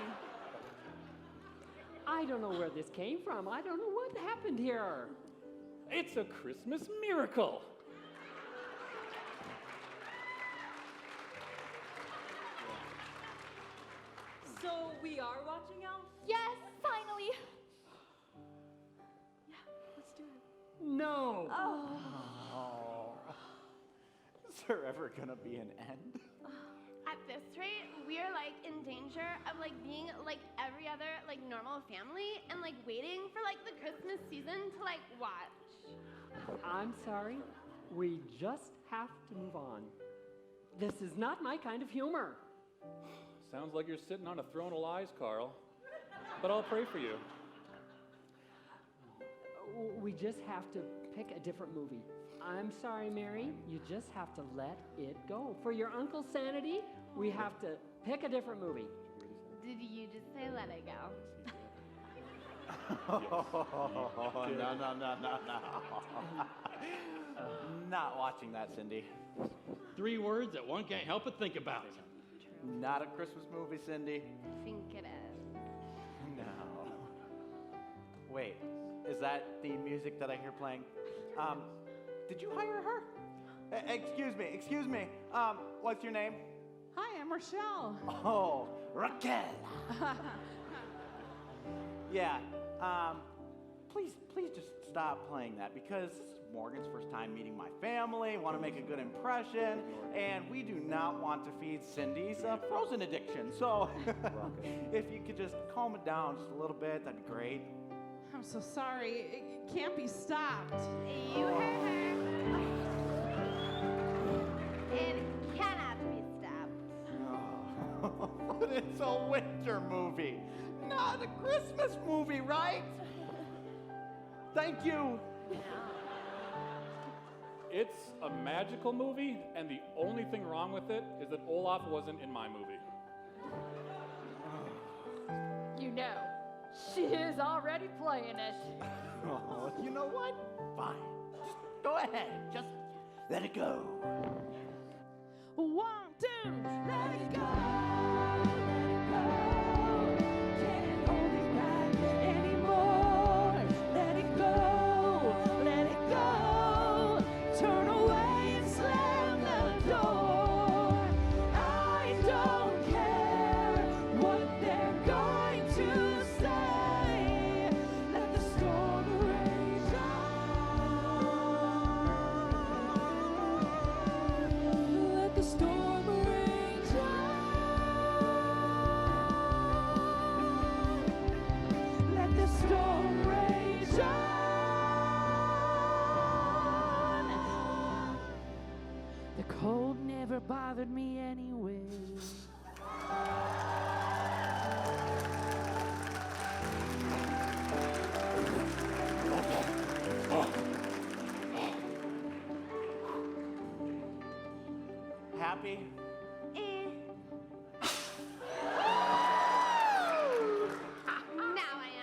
I don't know where this came from. I don't know what happened here. It's a Christmas miracle. So we are watching Elf? Yes, finally. Yeah, let's do it. No. Oh. Is there ever gonna be an end? At this rate, we are like in danger of like being like every other like normal family and like waiting for like the Christmas season to like watch. I'm sorry. We just have to move on. This is not my kind of humor. Sounds like you're sitting on a throne of lies, Carl. But I'll pray for you. We just have to pick a different movie. I'm sorry, Mary. You just have to let it go. For your uncle's sanity, we have to pick a different movie. Did you just say let it go? No. Not watching that, Cindy. 3 words that one can't help but think about. Not a Christmas movie, Cindy. Think it is. No. Wait, is that the music that I hear playing? Did you hire her? Excuse me. What's your name? Hi, I'm Rochelle. Oh, Raquel. Yeah. Please just stop playing that because this is Morgan's first time meeting my family. Want to make a good impression, and we do not want to feed Cindy's frozen addiction. So, if you could just calm it down just a little bit, that'd be great. I'm so sorry. It can't be stopped. You heard her. It cannot be stopped. But it's a winter movie, not a Christmas movie, right? Thank you. It's a magical movie, and the only thing wrong with it is that Olaf wasn't in my movie. You know, she is already playing it. Oh, you know what? Fine. Just go ahead. Just let it go. 1, 2, let it go. Can't hold it back anymore. Let it go. Turn away and slam the door. I don't care what they're going to say. Let the storm rage on. Let the storm rage on. Let the storm rage on. The cold never bothered me anyway. Happy? Now I am.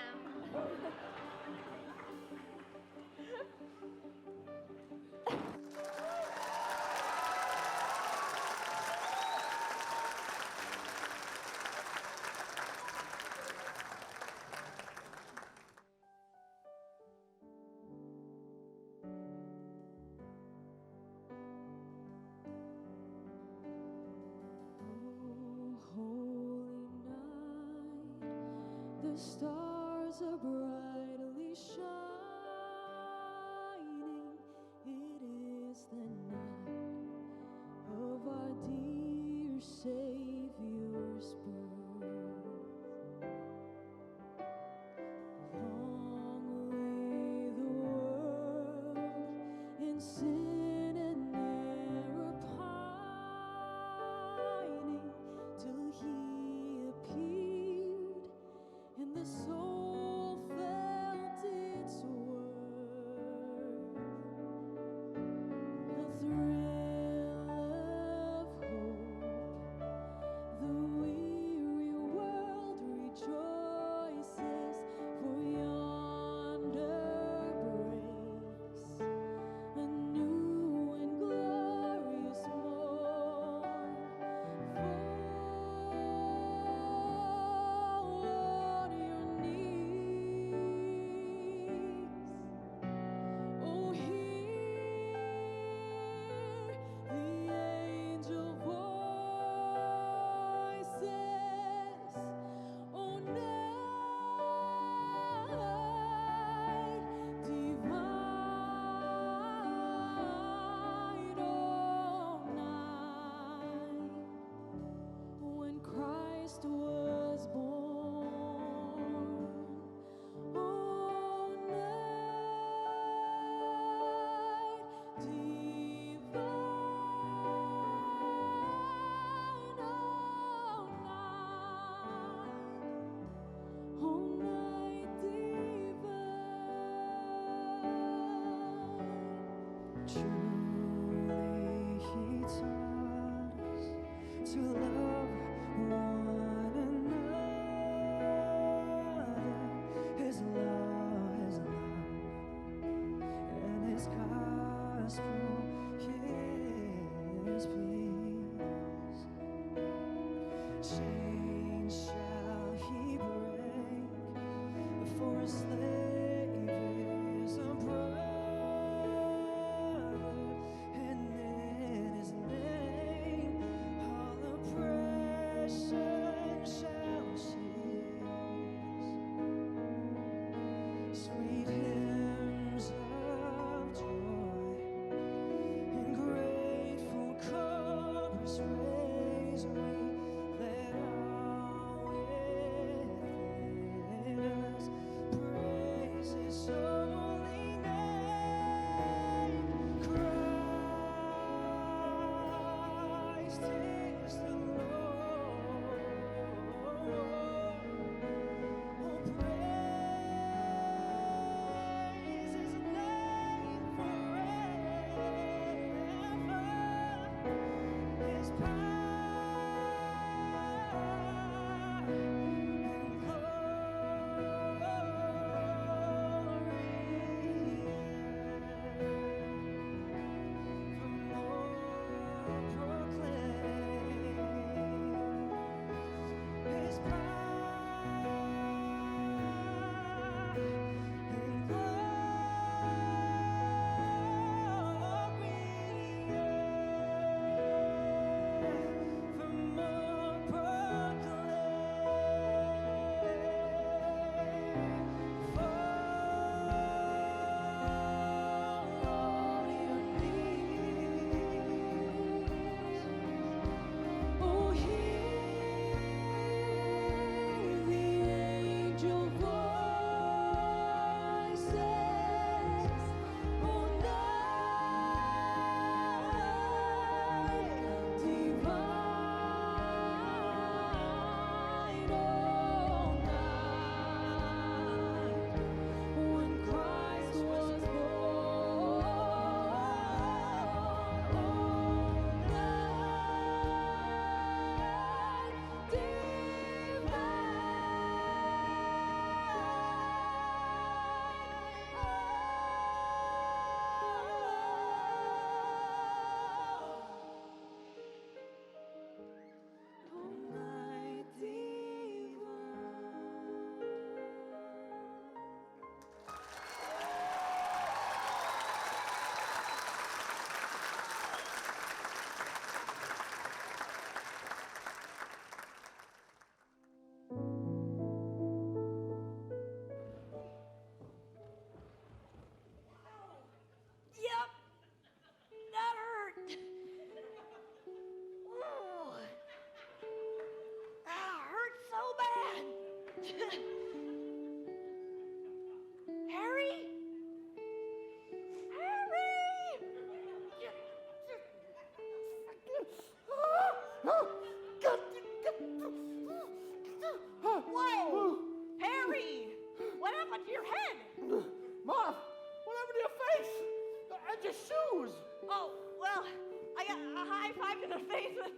Holy night, the stars are brightly shining. It is the night of our dear Savior's birth. Long lay the world in sin and error pining till he appeared, and the soul felt its Whoa! Harry! What happened to your head? Mom, what happened to your face? And your shoes? Oh, well, I got a high five to the face with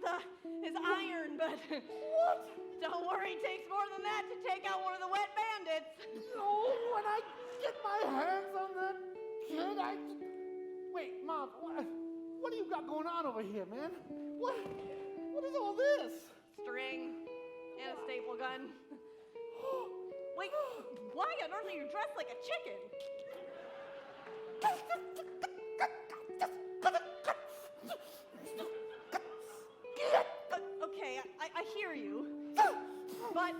his iron, but... What? Don't worry, it takes more than that to take out one of the wet bandits. No, when I get my hands on that kid, Wait, Mom, what do you got going on over here, man? What is all this? String and a staple gun. Wait, why on earth are you dressed like a chicken? Okay, I hear you. But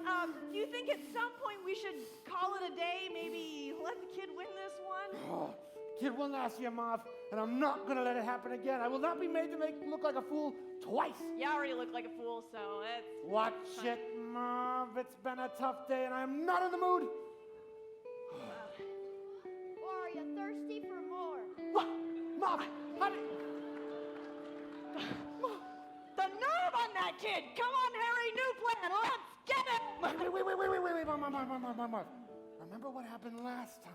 do you think at some point we should call it a day? Maybe let the kid win this one? Oh, kid won last year, Marv, and I'm not gonna let it happen again. I will not be made to look like a fool twice. You already look like a fool, so it's... Watch it, Marv. It's been a tough day, and I'm not in the mood. Or are you thirsty for more? What? Marv, how did... The nerve on that kid! Come on, Harry, new plan, let's get it! Wait, Marv. Remember what happened last time?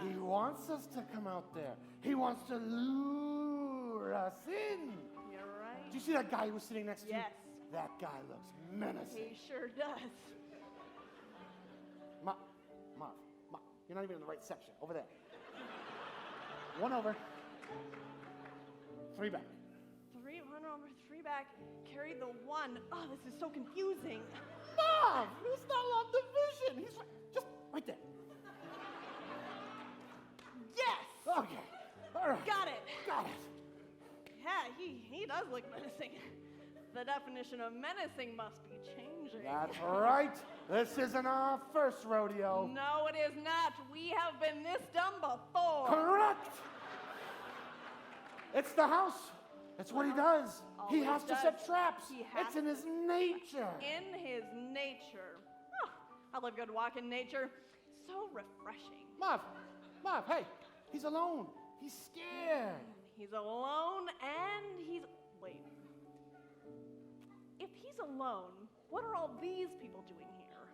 He wants us to come out there. He wants to lure us in. You're right. Did you see that guy who was sitting next to you? Yes. That guy looks menacing. He sure does. Marv, you're not even in the right section. Over there. One over. Three back. 1 over, 3 back, carry the 1. Oh, this is so confusing. Marv, he's not on division. He's just right there. Yes! Okay. All right. Got it. Got it. Yeah, he does look menacing. The definition of menacing must be changing. That's right. This isn't our first rodeo. No, it is not. We have been this dumb before. Correct. It's the house. It's what he does. He has to set traps. It's in his nature. In his nature. Oh, I love good walk in nature. So refreshing. Marv, hey, he's alone. He's scared. He's alone and he's... Wait. If he's alone, what are all these people doing here?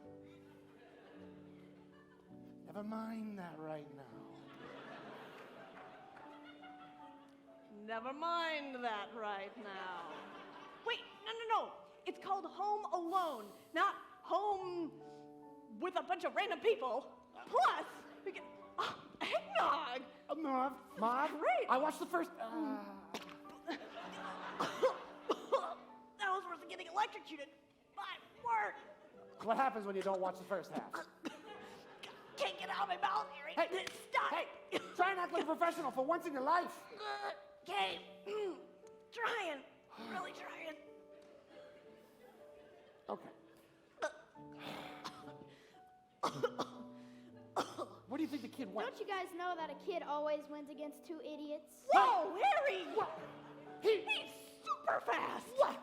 Never mind that right now. Never mind that right now. Wait, no. It's called Home Alone, not Home with a bunch of random people. Plus, we get eggnog. Marv, Great. I watched the first. That was worse than getting electrocuted. My word. What happens when you don't watch the first half? Can't get out of my mouth, Harry. Hey, Stop. Hey, try and act like a professional for once in your life. Okay. Trying. Really trying. Okay. What do you think the kid went? Don't you guys know that a kid always wins against two idiots? Whoa, Harry! What? He's super fast. What?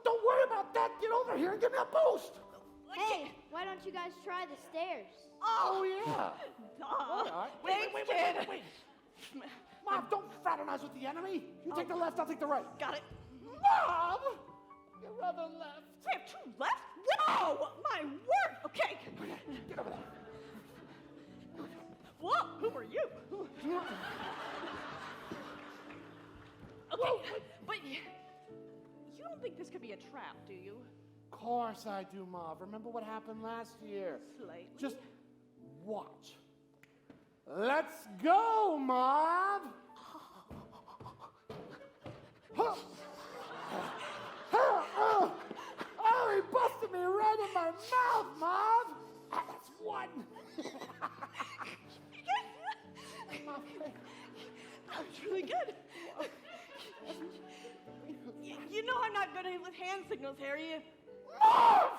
Don't worry about that. Get over here and give me a boost. Hey, why don't you guys try the stairs? Oh, yeah. Duh. Wait. Mom, don't fraternize with the enemy. You take the left, I'll take the right. Got it. Mom! Your other left. We have two left? Whoa! My word! Okay. Get over there. Whoa, who are you? Okay, but you don't think this could be a trap, do you? Of course I do, Mom. Remember what happened last year? Slightly. Just watch. Let's go, Mom! Oh, he busted me right in my mouth, Mom! That's one. That was really good. You know I'm not good with hand signals, Harry. Mom!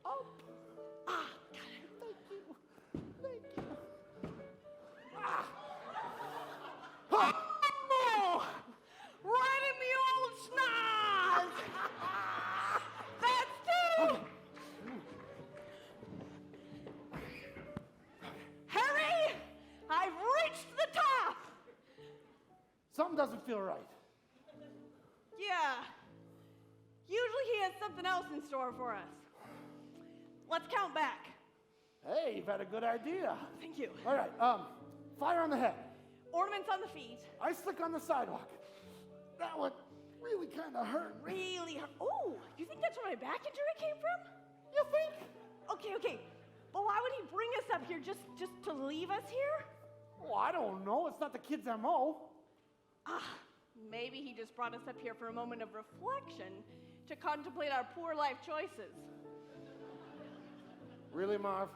Oh. Ah, got it. Thank you. Oh! Right in the old schnoz! That's two! Harry! I've reached the top! Something doesn't feel right. Yeah. Usually he has something else in store for us. Let's count back. Hey, you've had a good idea. Thank you. All right, fire on the head. Ornaments on the feet. Ice slick on the sidewalk. That one really kind of hurt. Really hurt. Oh, you think that's where my back injury came from? You think? Okay. But why would he bring us up here just to leave us here? Well, I don't know. It's not the kid's MO. Maybe he just brought us up here for a moment of reflection to contemplate our poor life choices. Really, Marv?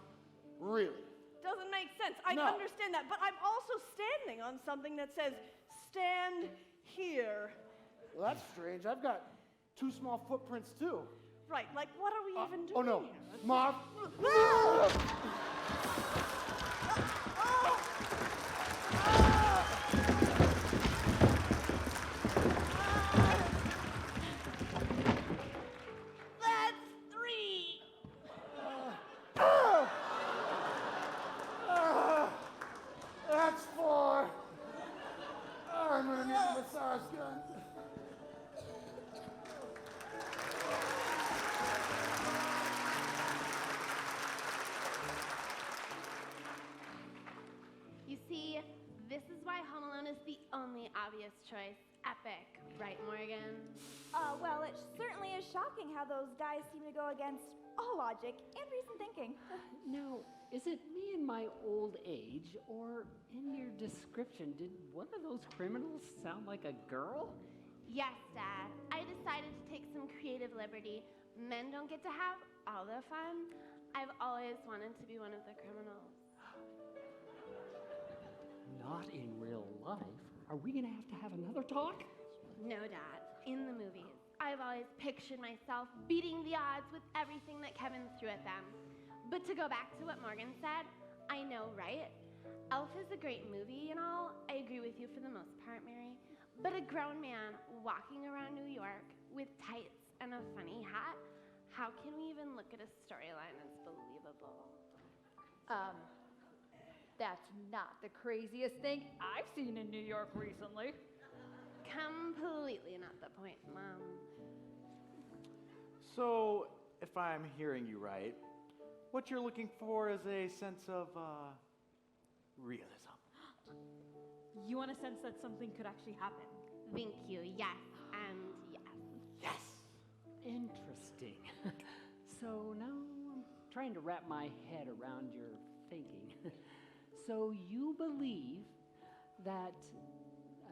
Really? Doesn't make sense. I No. understand that, but I'm also standing on something that says, stand here. Well, that's strange. I've got two small footprints, too. Right, like what are we even doing Oh, no. here? Marv? That's three. That's four. I'm gonna need a massage gun. You see, this is why Home Alone is the only obvious choice. Epic, right, Morgan? Well, it certainly is shocking how those guys seem to go against all logic and reasoned thinking. Now, is it me in my old age, or in your description, did one of those criminals sound like a girl? Yes, Dad. I decided to take some creative liberty. Men don't get to have all the fun. I've always wanted to be one of the criminals. Not in real life. Are we gonna have another talk? No, Dad. In the movies, I've always pictured myself beating the odds with everything that Kevin threw at them. But to go back to what Morgan said, I know, right? Elf is a great movie and all. I agree with you for the most part, Mary. But a grown man walking around New York with tights and a funny hat, how can we even look at a storyline that's believable? That's not the craziest thing I've seen in New York recently. Completely not the point, Mom. So, if I'm hearing you right, what you're looking for is a sense of realism. you want to sense that something could actually happen. Thank you. Yes, and yes. Interesting. So now I'm trying to wrap my head around your thinking. So you believe that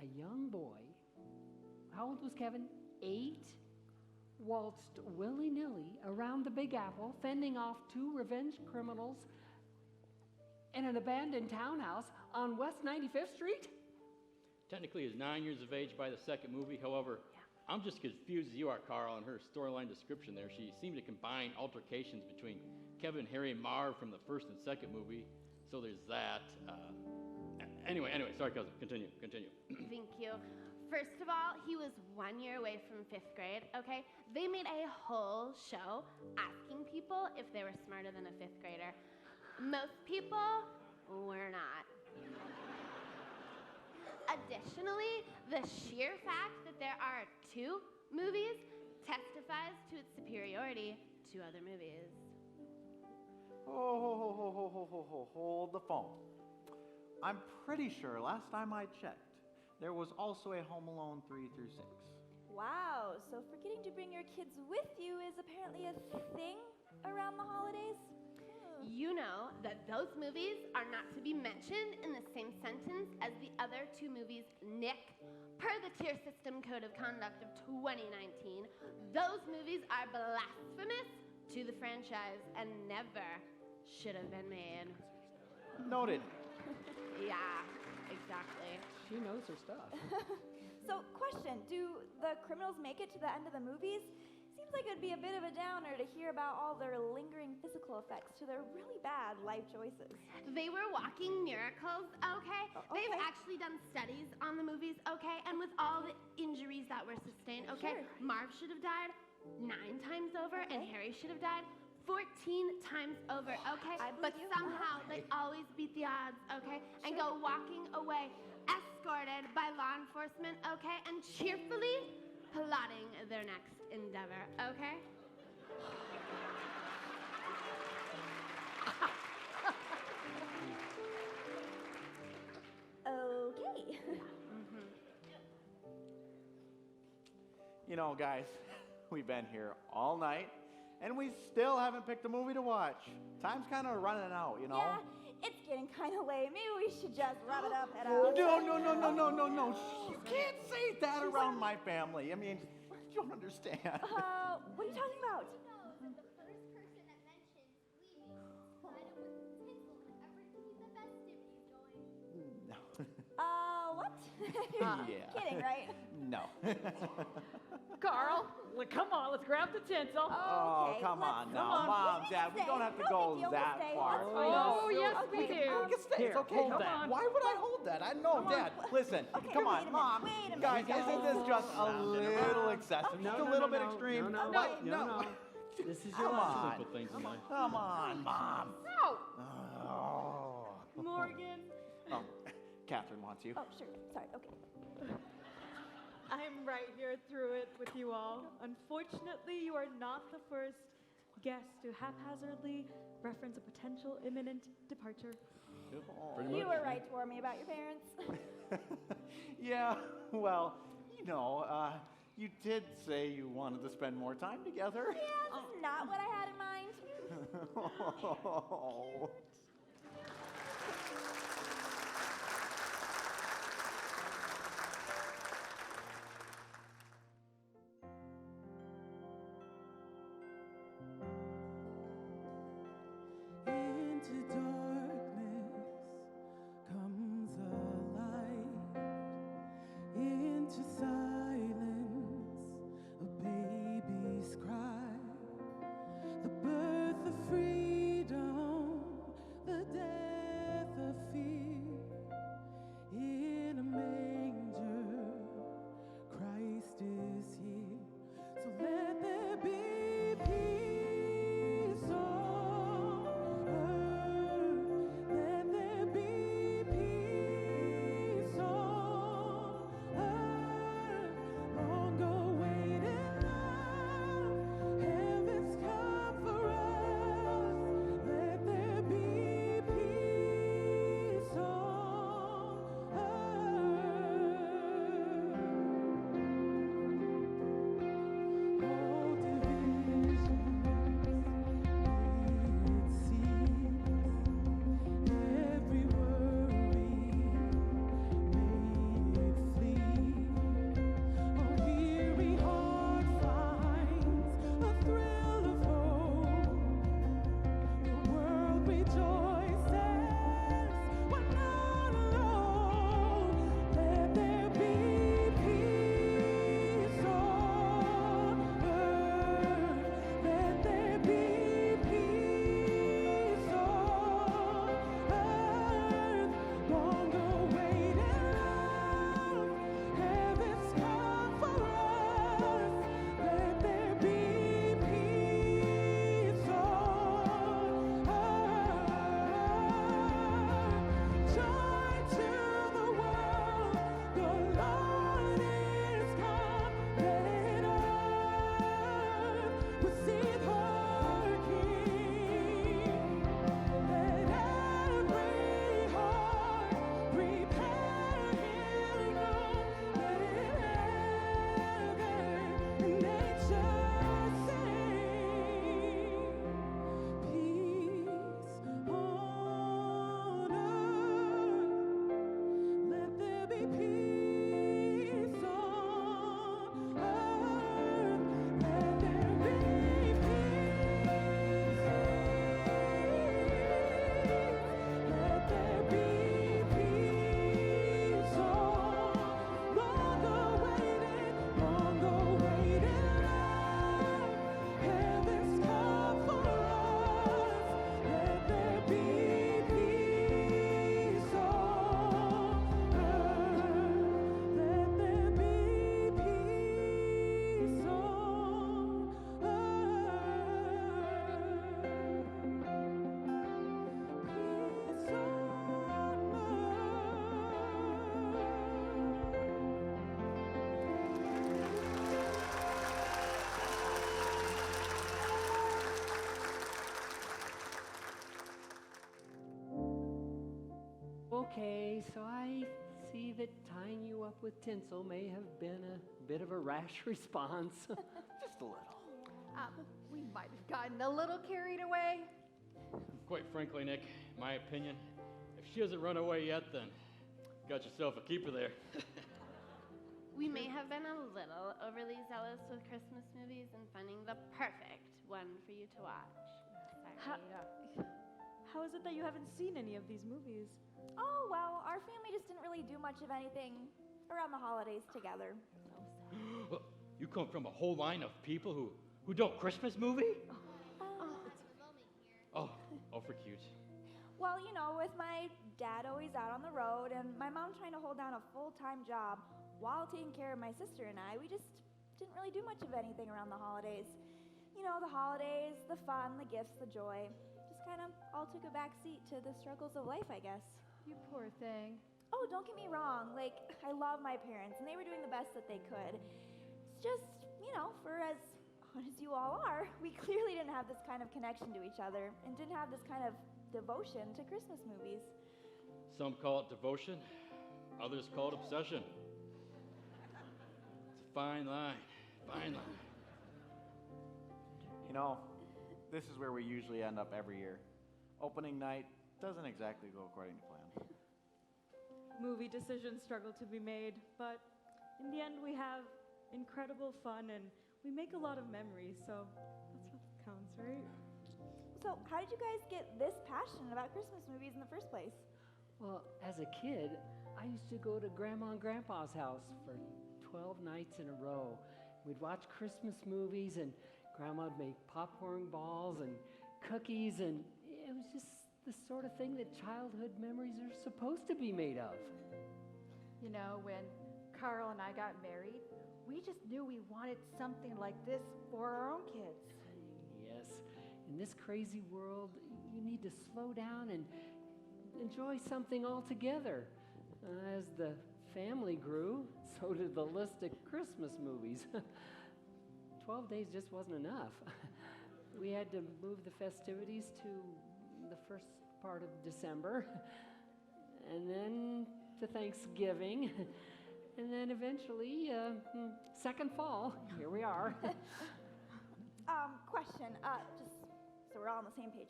a young boy, how old was Kevin? 8, waltzed willy-nilly around the Big Apple, fending off 2 revenge criminals in an abandoned townhouse on West 95th Street? Technically, he's 9 years of age by the second movie. However, I'm just confused as you are, Carl, in her storyline description there. She seemed to combine altercations between Kevin, Harry, and Marv from the first and second movie. So there's that. Anyway, sorry, cousin. Continue. Thank you. First of all, he was 1 year away from 5th grade, okay? They made a whole show asking people if they were smarter than a 5th grader. Most people were not. Additionally, the sheer fact that there are 2 movies testifies to its superiority to other movies. Hold the phone. I'm pretty sure last time I checked, there was also a Home Alone 3 through 6. Wow, so forgetting to bring your kids with you is apparently a thing around the holidays? You know that those movies are not to be mentioned in the same sentence as the other 2 movies, Nick. Per the Tier System Code of Conduct of 2019, those movies are blasphemous to the franchise and never should have been made. Noted. Yeah, exactly. She knows her stuff. So, question, do the criminals make it to the end of the movies? Seems like it'd be a bit of a downer to hear about all their lingering physical effects to their really bad life choices. They were walking miracles, okay? They've actually done studies on the movies, okay? And with all the injuries that were sustained, okay? Sure. Marv should have died 9 times over, and Harry should have died 14 times over, okay? But somehow they always beat the odds, okay? And go walking away, escorted by law enforcement, okay? And cheerfully plotting their next endeavor, okay? Okay. You know, guys, we've been here all night, and we still haven't picked a movie to watch. Time's kind of running out, you know? Yeah, it's getting kind of late. Maybe we should just wrap it up and out. No. You can't say that around my family. I mean, you don't understand. What are you talking about? What? You're kidding, right? No. Carl, come on, let's grab the tinsel. Oh, come on now. Mom, Dad, we don't have to go that far. Oh, yes, we do. We can stay. It's okay. hold Come that. on. Why would I hold that? I know, Dad. Listen, come on, Mom. Guys, isn't this just a little excessive? Just a little bit extreme? No. This is your Come last on. Simple things in life. Come on, Mom. No. Oh. Morgan, Oh, Catherine wants you. Oh, sure. Sorry. Okay. I'm right here through it with you all. Unfortunately, you are not the first guest to haphazardly reference a potential imminent departure. You were right to warn me about your parents. Yeah, well, you know, you did say you wanted to spend more time together. Yeah, that's not what I had in mind. Oh. Into darkness comes a light. Into silence, a baby's cry. The birth of freedom, the death of fear. Okay, so I see that tying you up with tinsel may have been a bit of a rash response. Just a little. We might have gotten a little carried away. Quite frankly, Nick, my opinion, if she hasn't run away yet, then you got yourself a keeper there. We may have been a little overly zealous with Christmas movies and finding the perfect one for you to watch. Sorry. How is it that you haven't seen any of these movies? Oh, well, our family just didn't really do much of anything around the holidays together. You come from a whole line of people who don't Christmas movie? Oh, for cute. Well, you know, with my dad always out on the road and my mom trying to hold down a full-time job while taking care of my sister and I, we just didn't really do much of anything around the holidays. You know, the holidays, the fun, the gifts, the joy, just kind of all took a back seat to the struggles of life, I guess. You poor thing. Oh, don't get me wrong. Like, I love my parents and they were doing the best that they could. It's just, you know, for as honest you all are, we clearly didn't have this kind of connection to each other and didn't have this kind of devotion to Christmas movies. Some call it devotion, others call it obsession. It's a fine line, fine line. You know, this is where we usually end up every year. Opening night doesn't exactly go according to plan. Movie decisions struggle to be made, but in the end we have incredible fun and we make a lot of memories, so that's what counts, right? So, how did you guys get this passionate about Christmas movies in the first place? Well, as a kid, I used to go to Grandma and Grandpa's house for 12 nights in a row. We'd watch Christmas movies, and Grandma'd make popcorn balls and cookies, and it was just the sort of thing that childhood memories are supposed to be made of. You know, when Carl and I got married, we just knew we wanted something like this for our own kids. Yes, in this crazy world, you need to slow down and enjoy something altogether. As the family grew, so did the list of Christmas movies. 12 days just wasn't enough. We had to move the festivities to the first part of December, and then to Thanksgiving, and then eventually, second fall. Here we are. Question, just so we're all on the same page.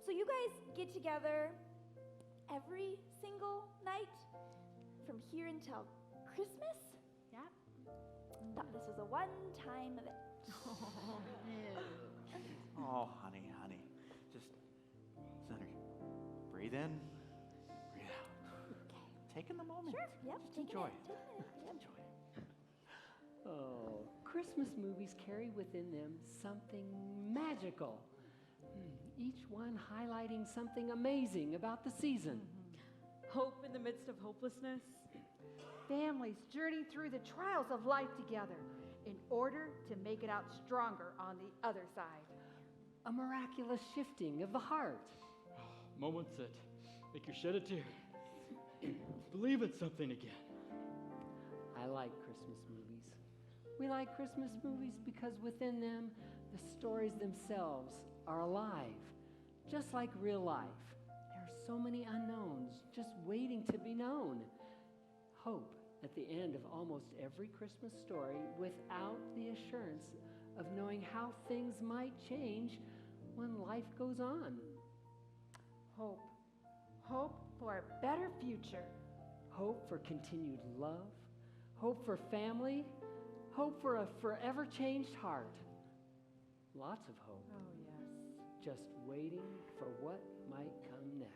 So you guys get together every single night from here until Christmas? Yeah. Thought this was a one-time event. Oh, honey, just center. Breathe in, breathe out. Take in the moment. Sure, yep. Just enjoy it. Take a minute. Yep. Enjoy it. Oh, Christmas movies carry within them something magical. Each one highlighting something amazing about the season. Hope in the midst of hopelessness. Families journey through the trials of life together in order to make it out stronger on the other side. A miraculous shifting of the heart. Moments that make you shed a tear. Believe in something again. I like Christmas movies. We like Christmas movies because within them, the stories themselves are alive, just like real life. There are so many unknowns just waiting to be known. Hope at the end of almost every Christmas story without the assurance of knowing how things might change when life goes on. Hope. Hope for a better future. Hope for continued love. Hope for family. Hope for a forever changed heart. Lots of hope. Oh, yes. Just waiting for what might come next.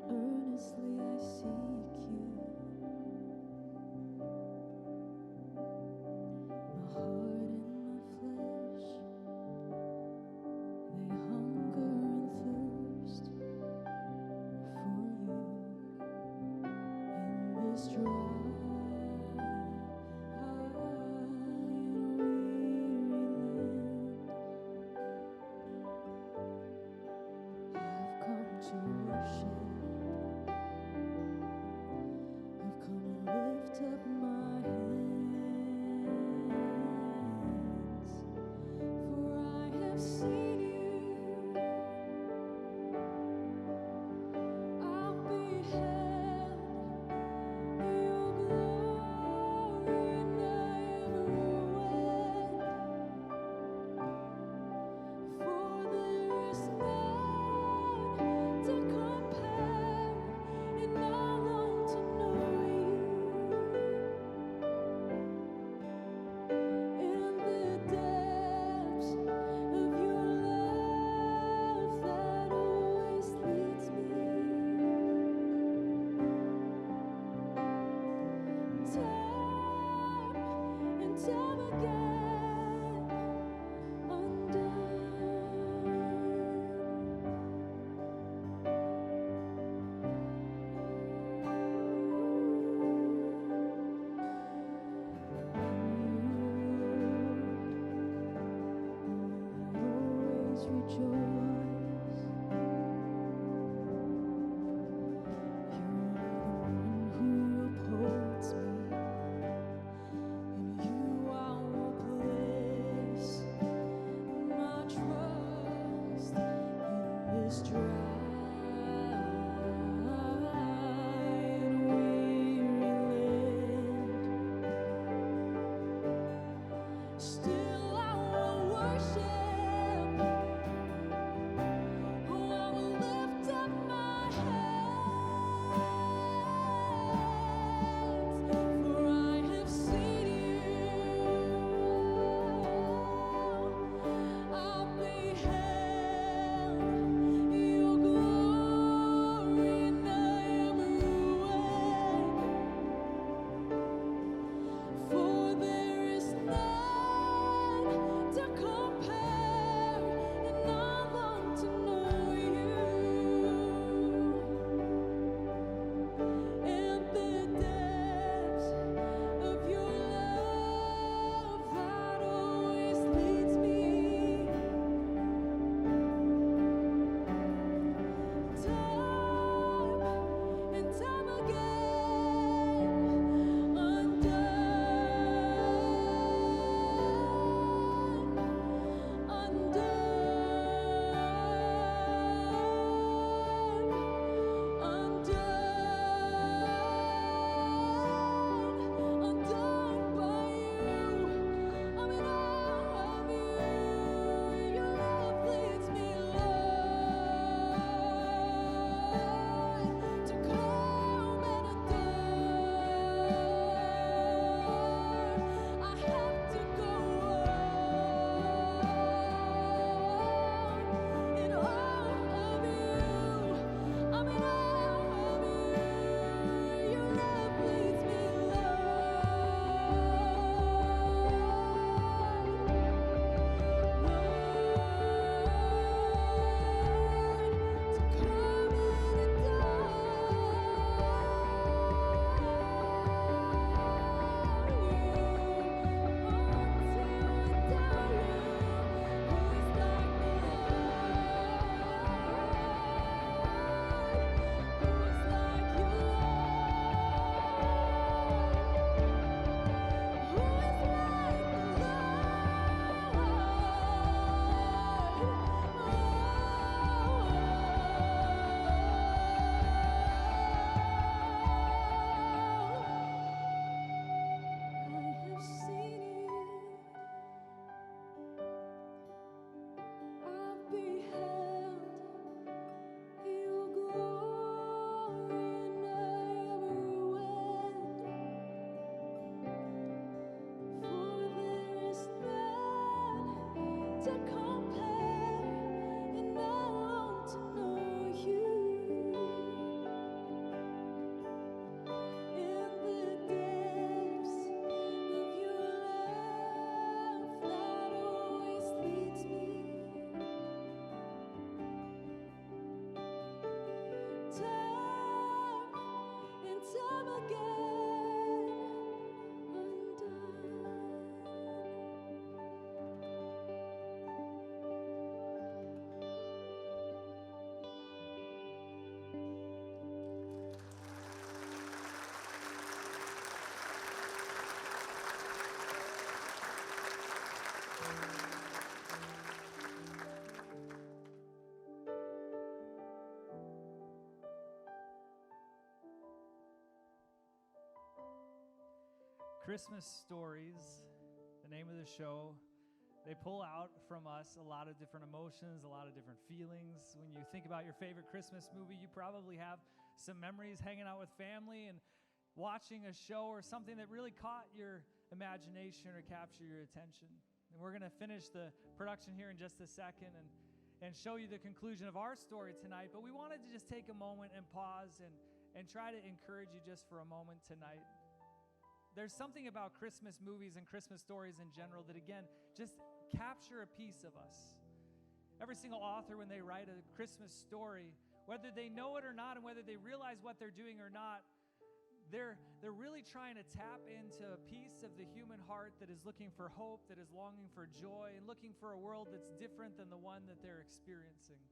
Earnestly I seek you. My heart and my flesh, they hunger and thirst for you. In this dry and weary land, Christmas Stories, the name of the show, they pull out from us a lot of different emotions, a lot of different feelings. When you think about your favorite Christmas movie, you probably have some memories hanging out with family and watching a show or something that really caught your imagination or captured your attention. And we're going to finish the production here in just a second and show you the conclusion of our story tonight. But we wanted to just take a moment and pause and try to encourage you just for a moment tonight. There's something about Christmas movies and Christmas stories in general that, again, just capture a piece of us. Every single author, when they write a Christmas story, whether they know it or not and whether they realize what they're doing or not, they're really trying to tap into a piece of the human heart that is looking for hope, that is longing for joy, and looking for a world that's different than the one that they're experiencing.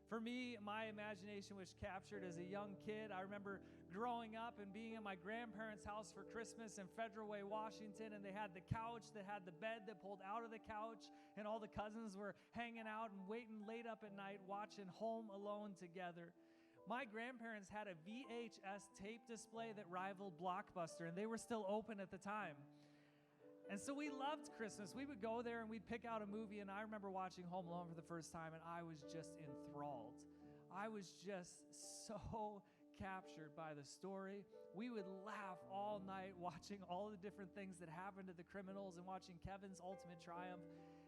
For me, my imagination was captured as a young kid. I remember growing up and being in my grandparents' house for Christmas in Federal Way, Washington, and they had the couch that had the bed that pulled out of the couch, and all the cousins were hanging out and waiting late up at night watching Home Alone together. My grandparents had a VHS tape display that rivaled Blockbuster, and they were still open at the time. And so we loved Christmas. We would go there and we'd pick out a movie, and I remember watching Home Alone for the first time, and I was just enthralled. I was just so captured by the story. We would laugh all night watching all the different things that happened to the criminals and watching Kevin's ultimate triumph.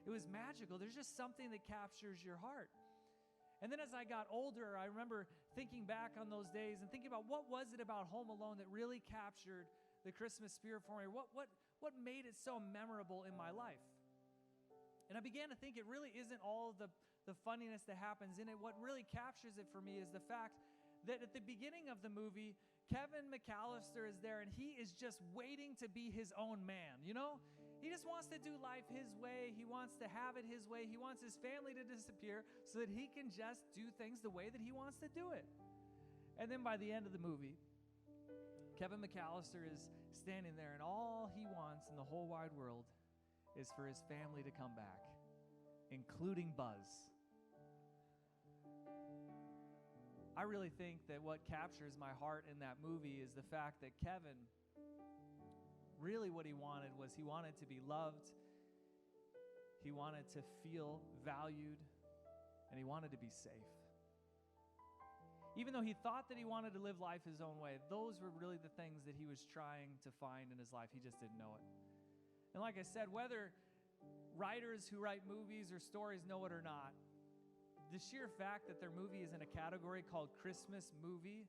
It was magical. There's just something that captures your heart. And then as I got older, I remember thinking back on those days and thinking about what was it about Home Alone that really captured the Christmas spirit for me? What made it so memorable in my life? And I began to think it really isn't all the funniness that happens in it. What really captures it for me is the fact that at the beginning of the movie, Kevin McAllister is there, and he is just waiting to be his own man, you know? He just wants to do life his way. He wants to have it his way. He wants his family to disappear so that he can just do things the way that he wants to do it. And then by the end of the movie, Kevin McAllister is standing there, and all he wants in the whole wide world is for his family to come back, including Buzz. I really think that what captures my heart in that movie is the fact that Kevin, really what he wanted was he wanted to be loved, he wanted to feel valued, and he wanted to be safe. Even though he thought that he wanted to live life his own way, those were really the things that he was trying to find in his life. He just didn't know it. And like I said, whether writers who write movies or stories know it or not, the sheer fact that their movie is in a category called Christmas movie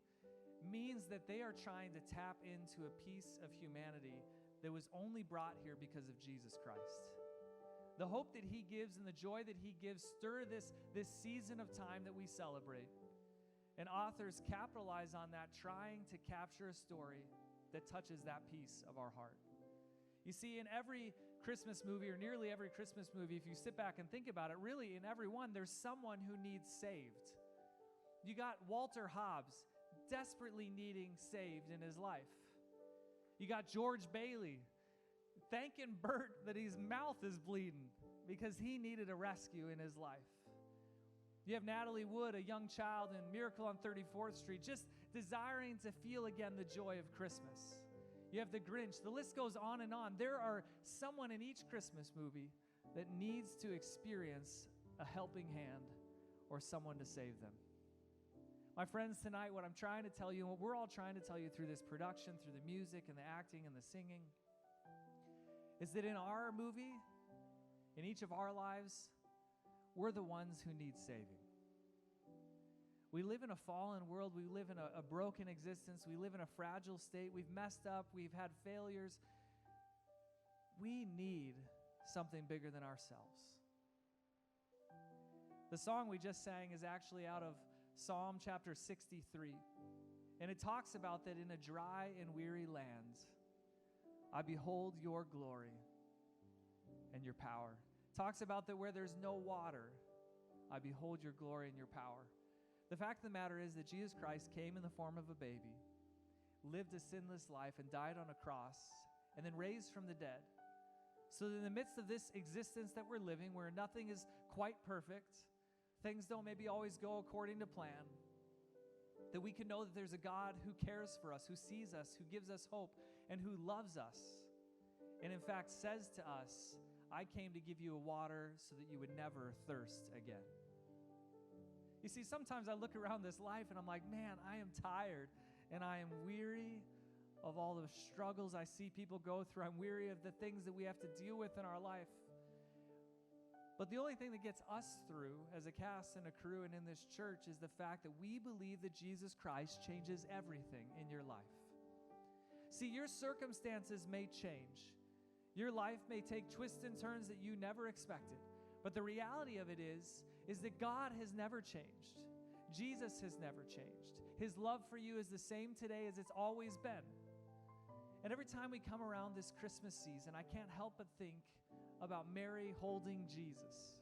means that they are trying to tap into a piece of humanity that was only brought here because of Jesus Christ. The hope that he gives and the joy that he gives stir this season of time that we celebrate. And authors capitalize on that, trying to capture a story that touches that piece of our heart. You see, in every Christmas movie, or nearly every Christmas movie, if you sit back and think about it, really in every one, there's someone who needs saved. You got Walter Hobbs desperately needing saved in his life. You got George Bailey thanking Bert that his mouth is bleeding because he needed a rescue in his life. You have Natalie Wood, a young child in Miracle on 34th Street, just desiring to feel again the joy of Christmas. You have the Grinch. The list goes on and on. There are someone in each Christmas movie that needs to experience a helping hand or someone to save them. My friends, tonight, what I'm trying to tell you, and what we're all trying to tell you through this production, through the music and the acting and the singing, is that in our movie, in each of our lives, we're the ones who need saving. We live in a fallen world. We live in a broken existence. We live in a fragile state. We've messed up. We've had failures. We need something bigger than ourselves. The song we just sang is actually out of Psalm chapter 63. And it talks about that in a dry and weary land, I behold your glory and your power. It talks about that where there's no water, I behold your glory and your power. The fact of the matter is that Jesus Christ came in the form of a baby, lived a sinless life, and died on a cross, and then raised from the dead. So that in the midst of this existence that we're living, where nothing is quite perfect, things don't maybe always go according to plan, that we can know that there's a God who cares for us, who sees us, who gives us hope, and who loves us. and in fact says to us, I came to give you a water so that you would never thirst again. You see, sometimes I look around this life and I'm like, man, I am tired and I am weary of all the struggles I see people go through. I'm weary of the things that we have to deal with in our life. But the only thing that gets us through as a cast and a crew and in this church is the fact that we believe that Jesus Christ changes everything in your life. See, your circumstances may change. Your life may take twists and turns that you never expected. But the reality of it is that God has never changed. Jesus has never changed. His love for you is the same today as it's always been. And every time we come around this Christmas season, I can't help but think about Mary holding Jesus.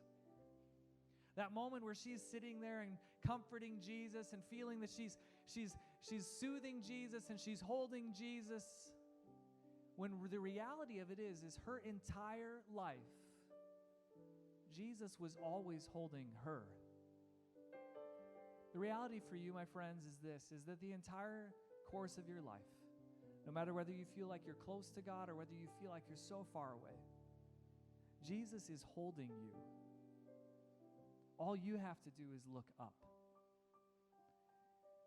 That moment where she's sitting there and comforting Jesus and feeling that she's soothing Jesus and she's holding Jesus, when the reality of it is her entire life, Jesus was always holding her. The reality for you, my friends, is this, is that the entire course of your life, no matter whether you feel like you're close to God or whether you feel like you're so far away, Jesus is holding you. All you have to do is look up.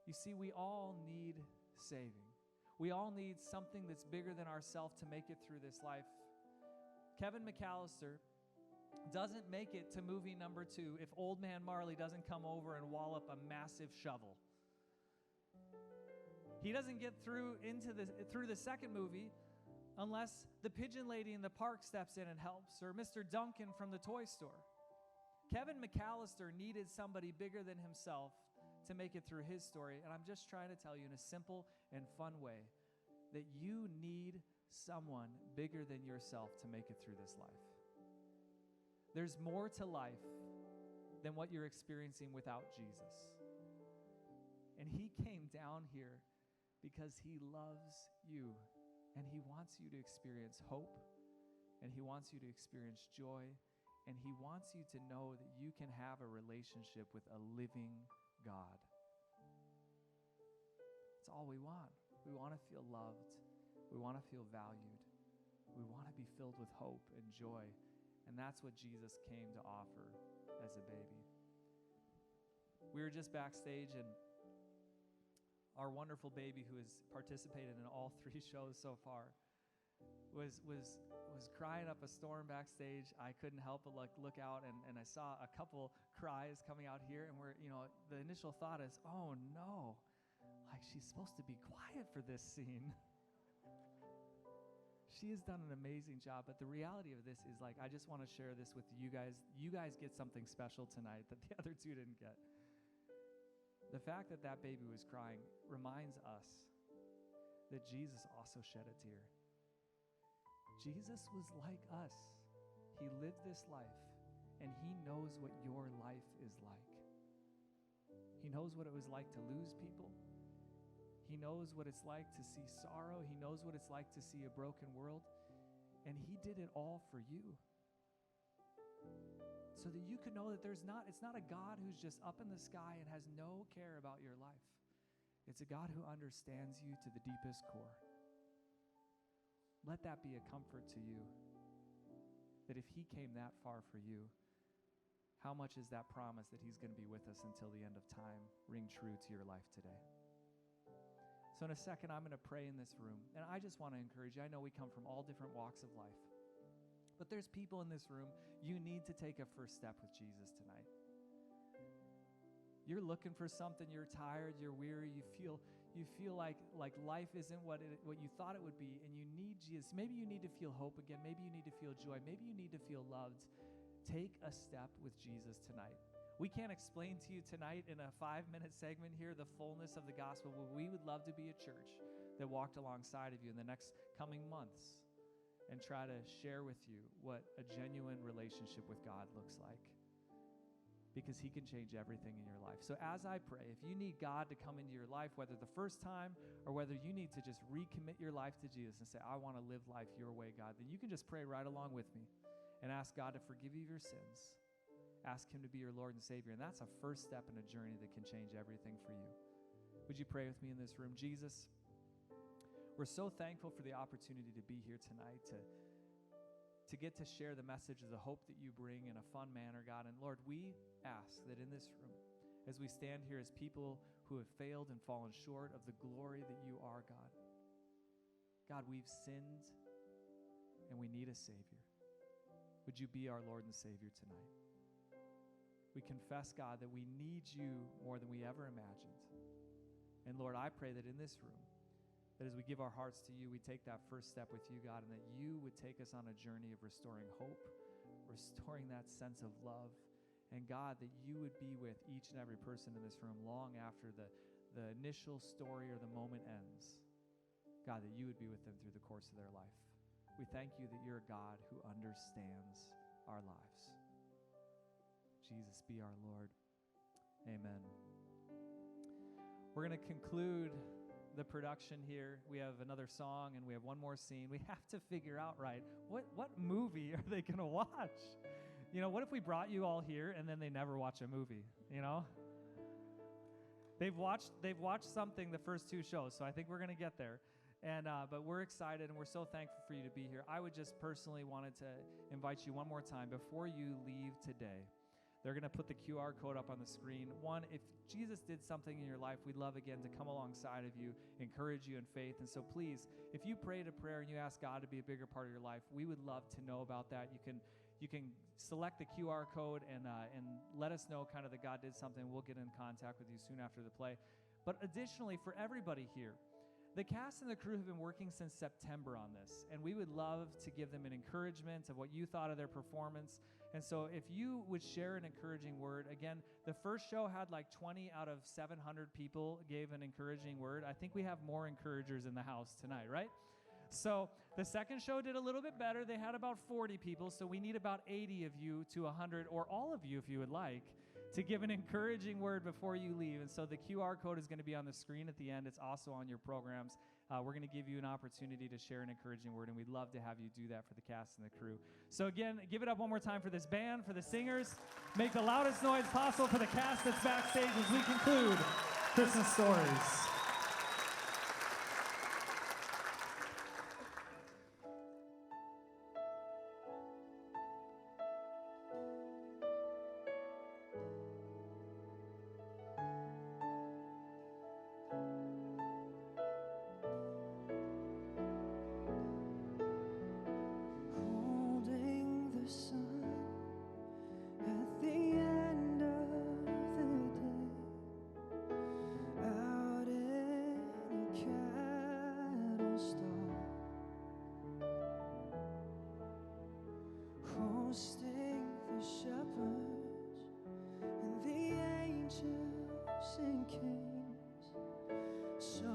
You see, we all need saving. We all need something that's bigger than ourselves to make it through this life. Kevin McAllister doesn't make it to movie number 2 if Old Man Marley doesn't come over and wallop a massive shovel. He doesn't get through the second movie unless the pigeon lady in the park steps in and helps, or Mr. Duncan from the toy store. Kevin McAllister needed somebody bigger than himself to make it through his story, and I'm just trying to tell you in a simple and fun way that you need someone bigger than yourself to make it through this life. There's more to life than what you're experiencing without Jesus. And he came down here because he loves you, and he wants you to experience hope, and he wants you to experience joy, and he wants you to know that you can have a relationship with a living God. That's all we want. We want to feel loved. We want to feel valued. We want to be filled with hope and joy. And that's what Jesus came to offer as a baby. We were just backstage, and our wonderful baby, who has participated in all 3 shows so far, was crying up a storm backstage. I couldn't help but look out, and I saw a couple cries coming out here, and the initial thought is, oh no, like she's supposed to be quiet for this scene. She has done an amazing job, but the reality of this is, I just want to share this with you guys. You guys get something special tonight that the other 2 didn't get. The fact that that baby was crying reminds us that Jesus also shed a tear. Jesus was like us. He lived this life, and he knows what your life is like. He knows what it was like to lose people. He knows what it's like to see sorrow. He knows what it's like to see a broken world. And he did it all for you. So that you can know that it's not a God who's just up in the sky and has no care about your life. It's a God who understands you to the deepest core. Let that be a comfort to you. That if he came that far for you, how much is that promise that he's going to be with us until the end of time ring true to your life today? So in a second, I'm going to pray in this room. And I just want to encourage you. I know we come from all different walks of life. But there's people in this room, you need to take a first step with Jesus tonight. You're looking for something, you're tired, you're weary, you feel like life isn't what you thought it would be, and you need Jesus. Maybe you need to feel hope again. Maybe you need to feel joy. Maybe you need to feel loved. Take a step with Jesus tonight. We can't explain to you tonight in a 5-minute segment here the fullness of the gospel, but we would love to be a church that walked alongside of you in the next coming months and try to share with you what a genuine relationship with God looks like, because he can change everything in your life. So as I pray, if you need God to come into your life, whether the first time or whether you need to just recommit your life to Jesus and say, I want to live life your way, God, then you can just pray right along with me and ask God to forgive you your sins. Ask him to be your Lord and Savior. And that's a first step in a journey that can change everything for you. Would you pray with me in this room? Jesus, we're so thankful for the opportunity to be here tonight, to get to share the message of the hope that you bring in a fun manner, God. And Lord, we ask that in this room, as we stand here as people who have failed and fallen short of the glory that you are, God, God, we've sinned and we need a Savior. Would you be our Lord and Savior tonight? We confess, God, that we need you more than we ever imagined. And Lord, I pray that in this room, that as we give our hearts to you, we take that first step with you, God, and that you would take us on a journey of restoring hope, restoring that sense of love, and God, that you would be with each and every person in this room long after the initial story or the moment ends. God, that you would be with them through the course of their life. We thank you that you're a God who understands our lives. Jesus, be our Lord. Amen. We're going to conclude the production here. We have another song and we have one more scene. We have to figure out, right, what movie are they going to watch? You know, what if we brought you all here and then they never watch a movie, you know? They've watched something the first two shows, so I think we're going to get there. And but we're excited and we're so thankful for you to be here. I would just personally wanted to invite you one more time before you leave today. They're going to put the QR code up on the screen. One, if Jesus did something in your life, we'd love again to come alongside of you, encourage you in faith. And so please, if you prayed a prayer and you asked God to be a bigger part of your life, we would love to know about that. You can select the QR code and let us know kind of that God did something. We'll get in contact with you soon after the play. But additionally, for everybody here, the cast and the crew have been working since September on this, and we would love to give them an encouragement of what you thought of their performance. And so if you would share an encouraging word, again, the first show had like 20 out of 700 people gave an encouraging word. I think we have more encouragers in the house tonight, right? So the second show did a little bit better. They had about 40 people, so we need about 80 of you to 100, or all of you if you would like, to give an encouraging word before you leave. And so the QR code is going to be on the screen at the end. It's also on your programs. We're going to give you an opportunity to share an encouraging word, and we'd love to have you do that for the cast and the crew. So again, give it up one more time for this band, for the singers. Make the loudest noise possible for the cast that's backstage as we conclude Christmas Stories. Holding the sun at the end of the day, out in a cattle stall, hosting the shepherds and the angels and kings, so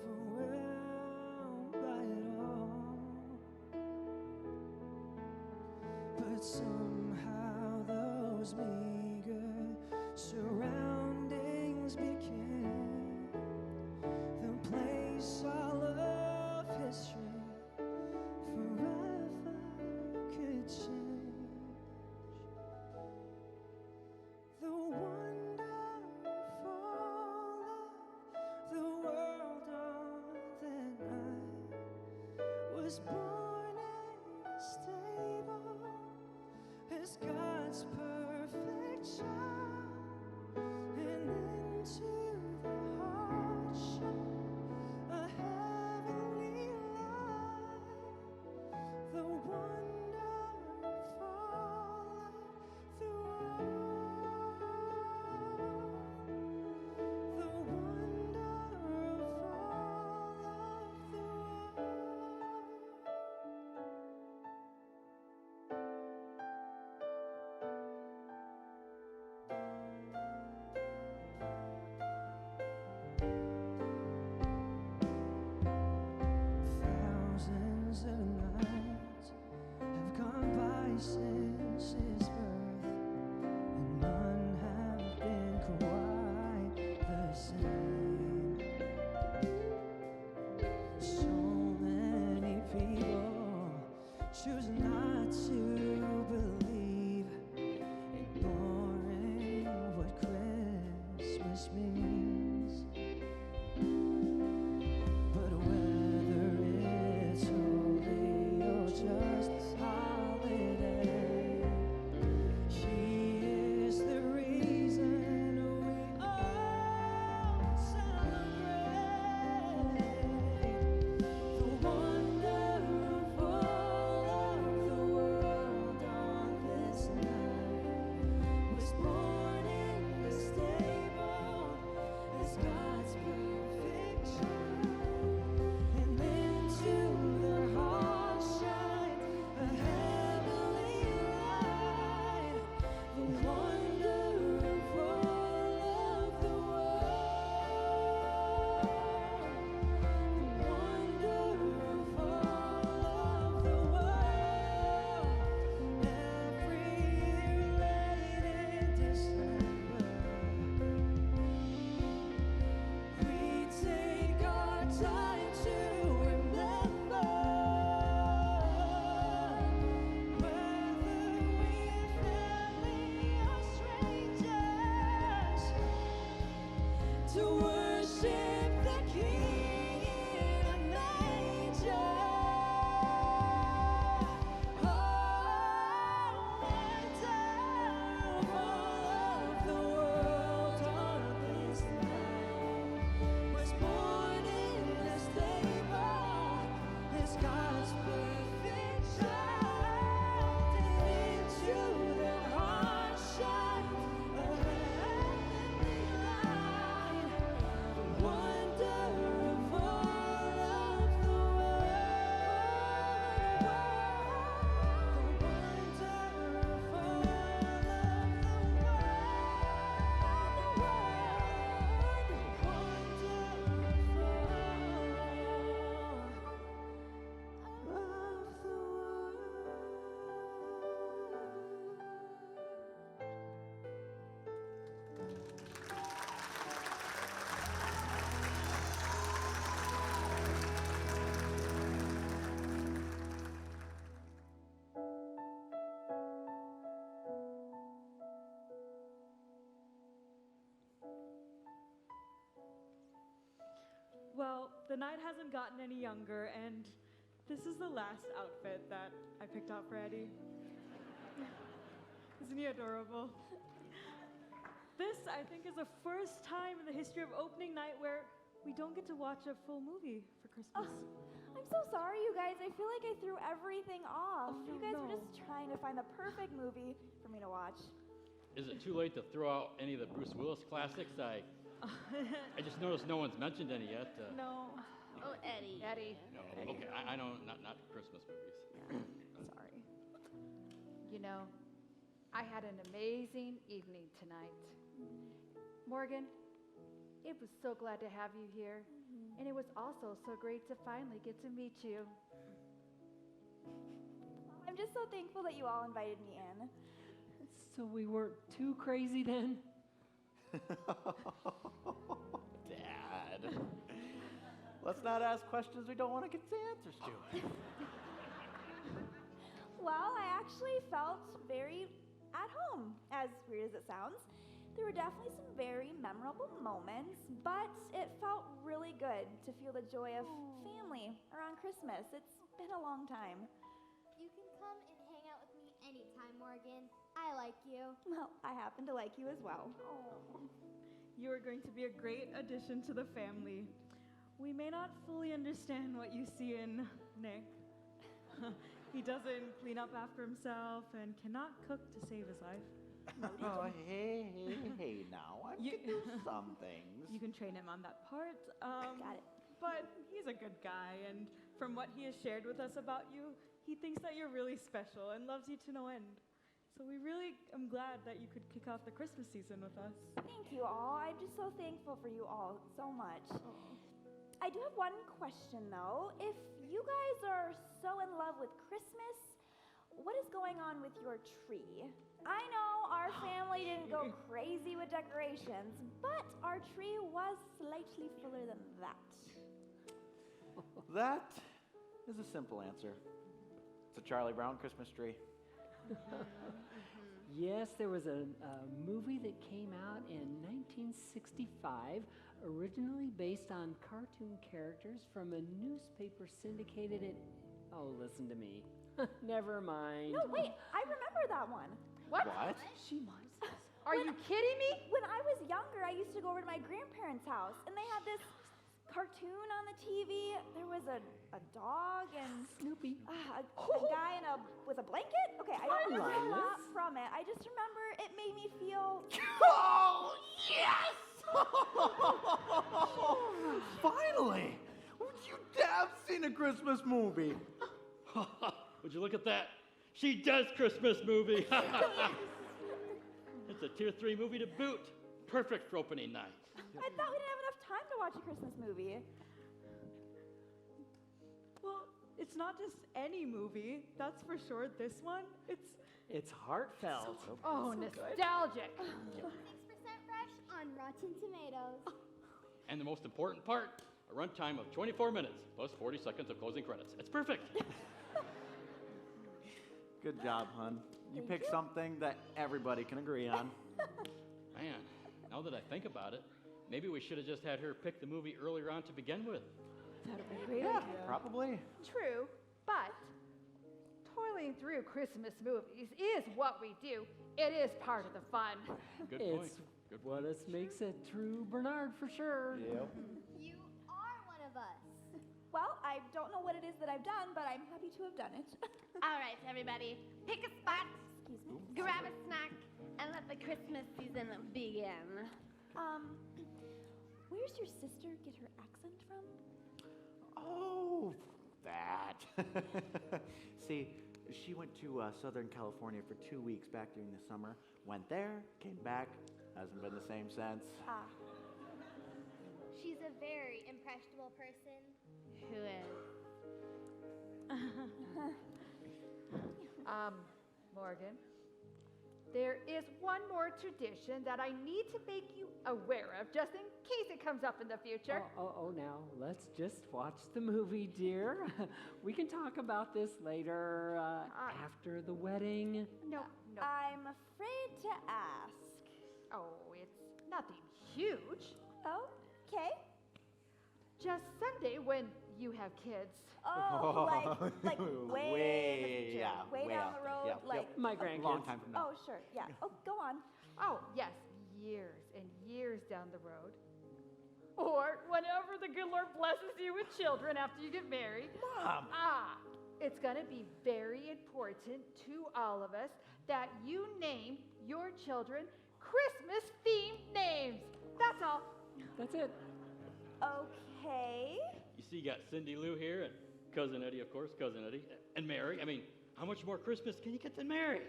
overwhelmed by it all. But somehow those meager surroundings became the place all of history forever could change. The wonderful of the world on that night was born in a stable as God's perfect child, and into the heart shone a heavenly light. The wonderful of the world, the wonderful of the world. Well, the night hasn't gotten any younger, and this is the last outfit that I picked out for Eddie. Isn't he adorable? This, I think, is the first time in the history of opening night where we don't get to watch a full movie for Christmas. I'm so sorry, you guys. I feel like I threw everything off. Oh, you guys were no. just trying to find the perfect movie for me to watch. Is it too late to throw out any of the Bruce Willis classics? I just noticed no one's mentioned any yet. No. Oh, Eddie. Eddie. No, okay, I know, not Christmas movies. Sorry. You know, I had an amazing evening tonight. Morgan, it was so glad to have you here. And it was also so great to finally get to meet you. I'm just so thankful that you all invited me in. So we weren't too crazy then? Dad. Let's not ask questions we don't want to get the answers to. Well, I actually felt very at home, as weird as it sounds. There were definitely some very memorable moments, but it felt really good to feel the joy of family around Christmas. It's been a long time. You can come and hang out with me anytime, Morgan. I like you. Well, I happen to like you as well. You are going to be a great addition to the family. We may not fully understand what you see in Nick. He doesn't clean up after himself and cannot cook to save his life. Oh, hey, now. I can do some things. You can train him on that part. Got it. But he's a good guy, and from what he has shared with us about you, he thinks that you're really special and loves you to no end. So we really am glad that you could kick off the Christmas season with us. Thank you all. I'm just so thankful for you all so much. I do have one question, though. If you guys are so in love with Christmas, what is going on with your tree? I know our family didn't go crazy with decorations, but our tree was slightly fuller than that. That is a simple answer. It's a Charlie Brown Christmas tree. Yes, there was a movie that came out in 1965, originally based on cartoon characters from a newspaper syndicated in... Oh, listen to me. Never mind. No, wait, I remember that one. What? She must. Are you kidding me? When I was younger, I used to go over to my grandparents' house, and they had this cartoon on the TV. There was a dog and Snoopy. A guy with a blanket. Okay, I don't remember a lot from it. I just remember it made me feel. Oh, yes! Finally! You have seen a Christmas movie. Would you look at that? She does Christmas movie. It's a tier 3 movie to boot. Perfect for opening night. I thought we didn't have enough time to watch a Christmas movie. Well, it's not just any movie, that's for sure. This one, It's heartfelt. Oh, nostalgic. 6% fresh on Rotten Tomatoes. And the most important part, a runtime of 24 minutes plus 40 seconds of closing credits. It's perfect. Good job, hon. You picked something that everybody can agree on. Man, now that I think about it, maybe we should have just had her pick the movie earlier on to begin with. that'd be a great Yeah, idea. probably. True, but toiling through Christmas movies is what we do. It is part of the fun. Good point. It's what us makes a true Bernard for sure. Yep. You are one of us. Well, I don't know what it is that I've done, but I'm happy to have done it. All right, everybody, pick a spot, Excuse me. grab a snack, and let the Christmas season begin. Where's your sister get her accent from? Oh, that. See, she went to Southern California for 2 weeks back during the summer. Went there, came back, hasn't been the same since. Ah. She's a very impressionable person. Who is? Morgan, there is one more tradition that I need to make you aware of, just in case it comes up in the future. Oh, now, let's just watch the movie, dear. We can talk about this later, after the wedding. No. I'm afraid to ask. Oh, it's nothing huge. Okay. just Sunday when you have kids. Oh, like way in the future, yeah, way down the road, yeah, like My grandkids. long time from now. Oh, sure, yeah. Oh, go on. Oh, yes, years and years down the road. Or whenever the good Lord blesses you with children after you get married. Mom. It's going to be very important to all of us that you name your children Christmas-themed names. That's all. That's it. Okay. You see, you got Cindy Lou here, and Cousin Eddie, of course, Cousin Eddie, and Mary. I mean, how much more Christmas can you get than Mary?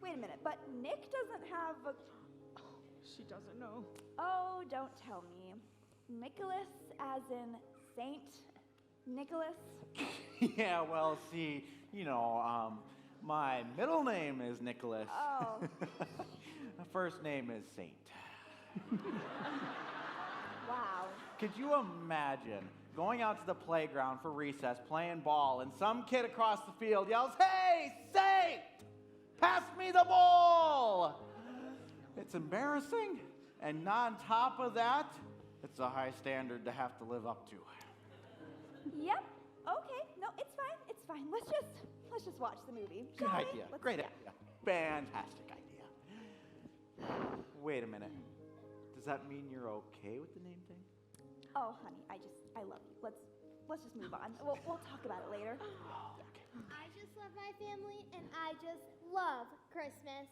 Wait a minute, but Nick doesn't have a... She doesn't know. Oh, don't tell me. Nicholas as in Saint Nicholas? Yeah, well, see, my middle name is Nicholas. Oh. First name is Saint. Wow. Could you imagine going out to the playground for recess, playing ball, and some kid across the field yells, "Hey, Saint! Pass me the ball!" It's embarrassing, and on top of that, it's a high standard to have to live up to. Yep. Okay. No, it's fine. It's fine. Let's just watch the movie. Good shall we? idea. Let's- Great yeah. idea. Fantastic idea. Wait a minute. Does that mean you're okay with the name thing? Oh, honey, I love you. Let's just move on. We'll talk about it later. I just love my family, and I just love Christmas.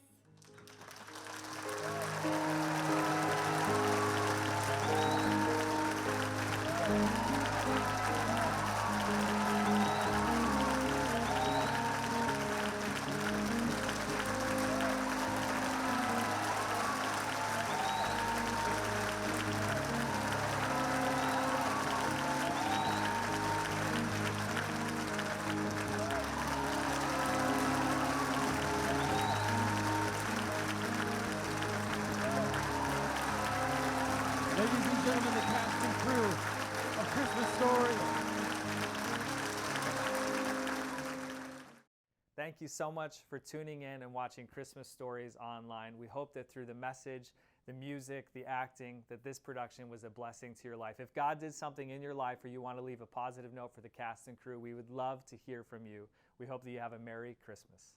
Ladies and gentlemen, the cast and crew of Christmas Story. Thank you so much for tuning in and watching Christmas Stories online. We hope that through the message, the music, the acting, that this production was a blessing to your life. If God did something in your life or you want to leave a positive note for the cast and crew, we would love to hear from you. We hope that you have a Merry Christmas.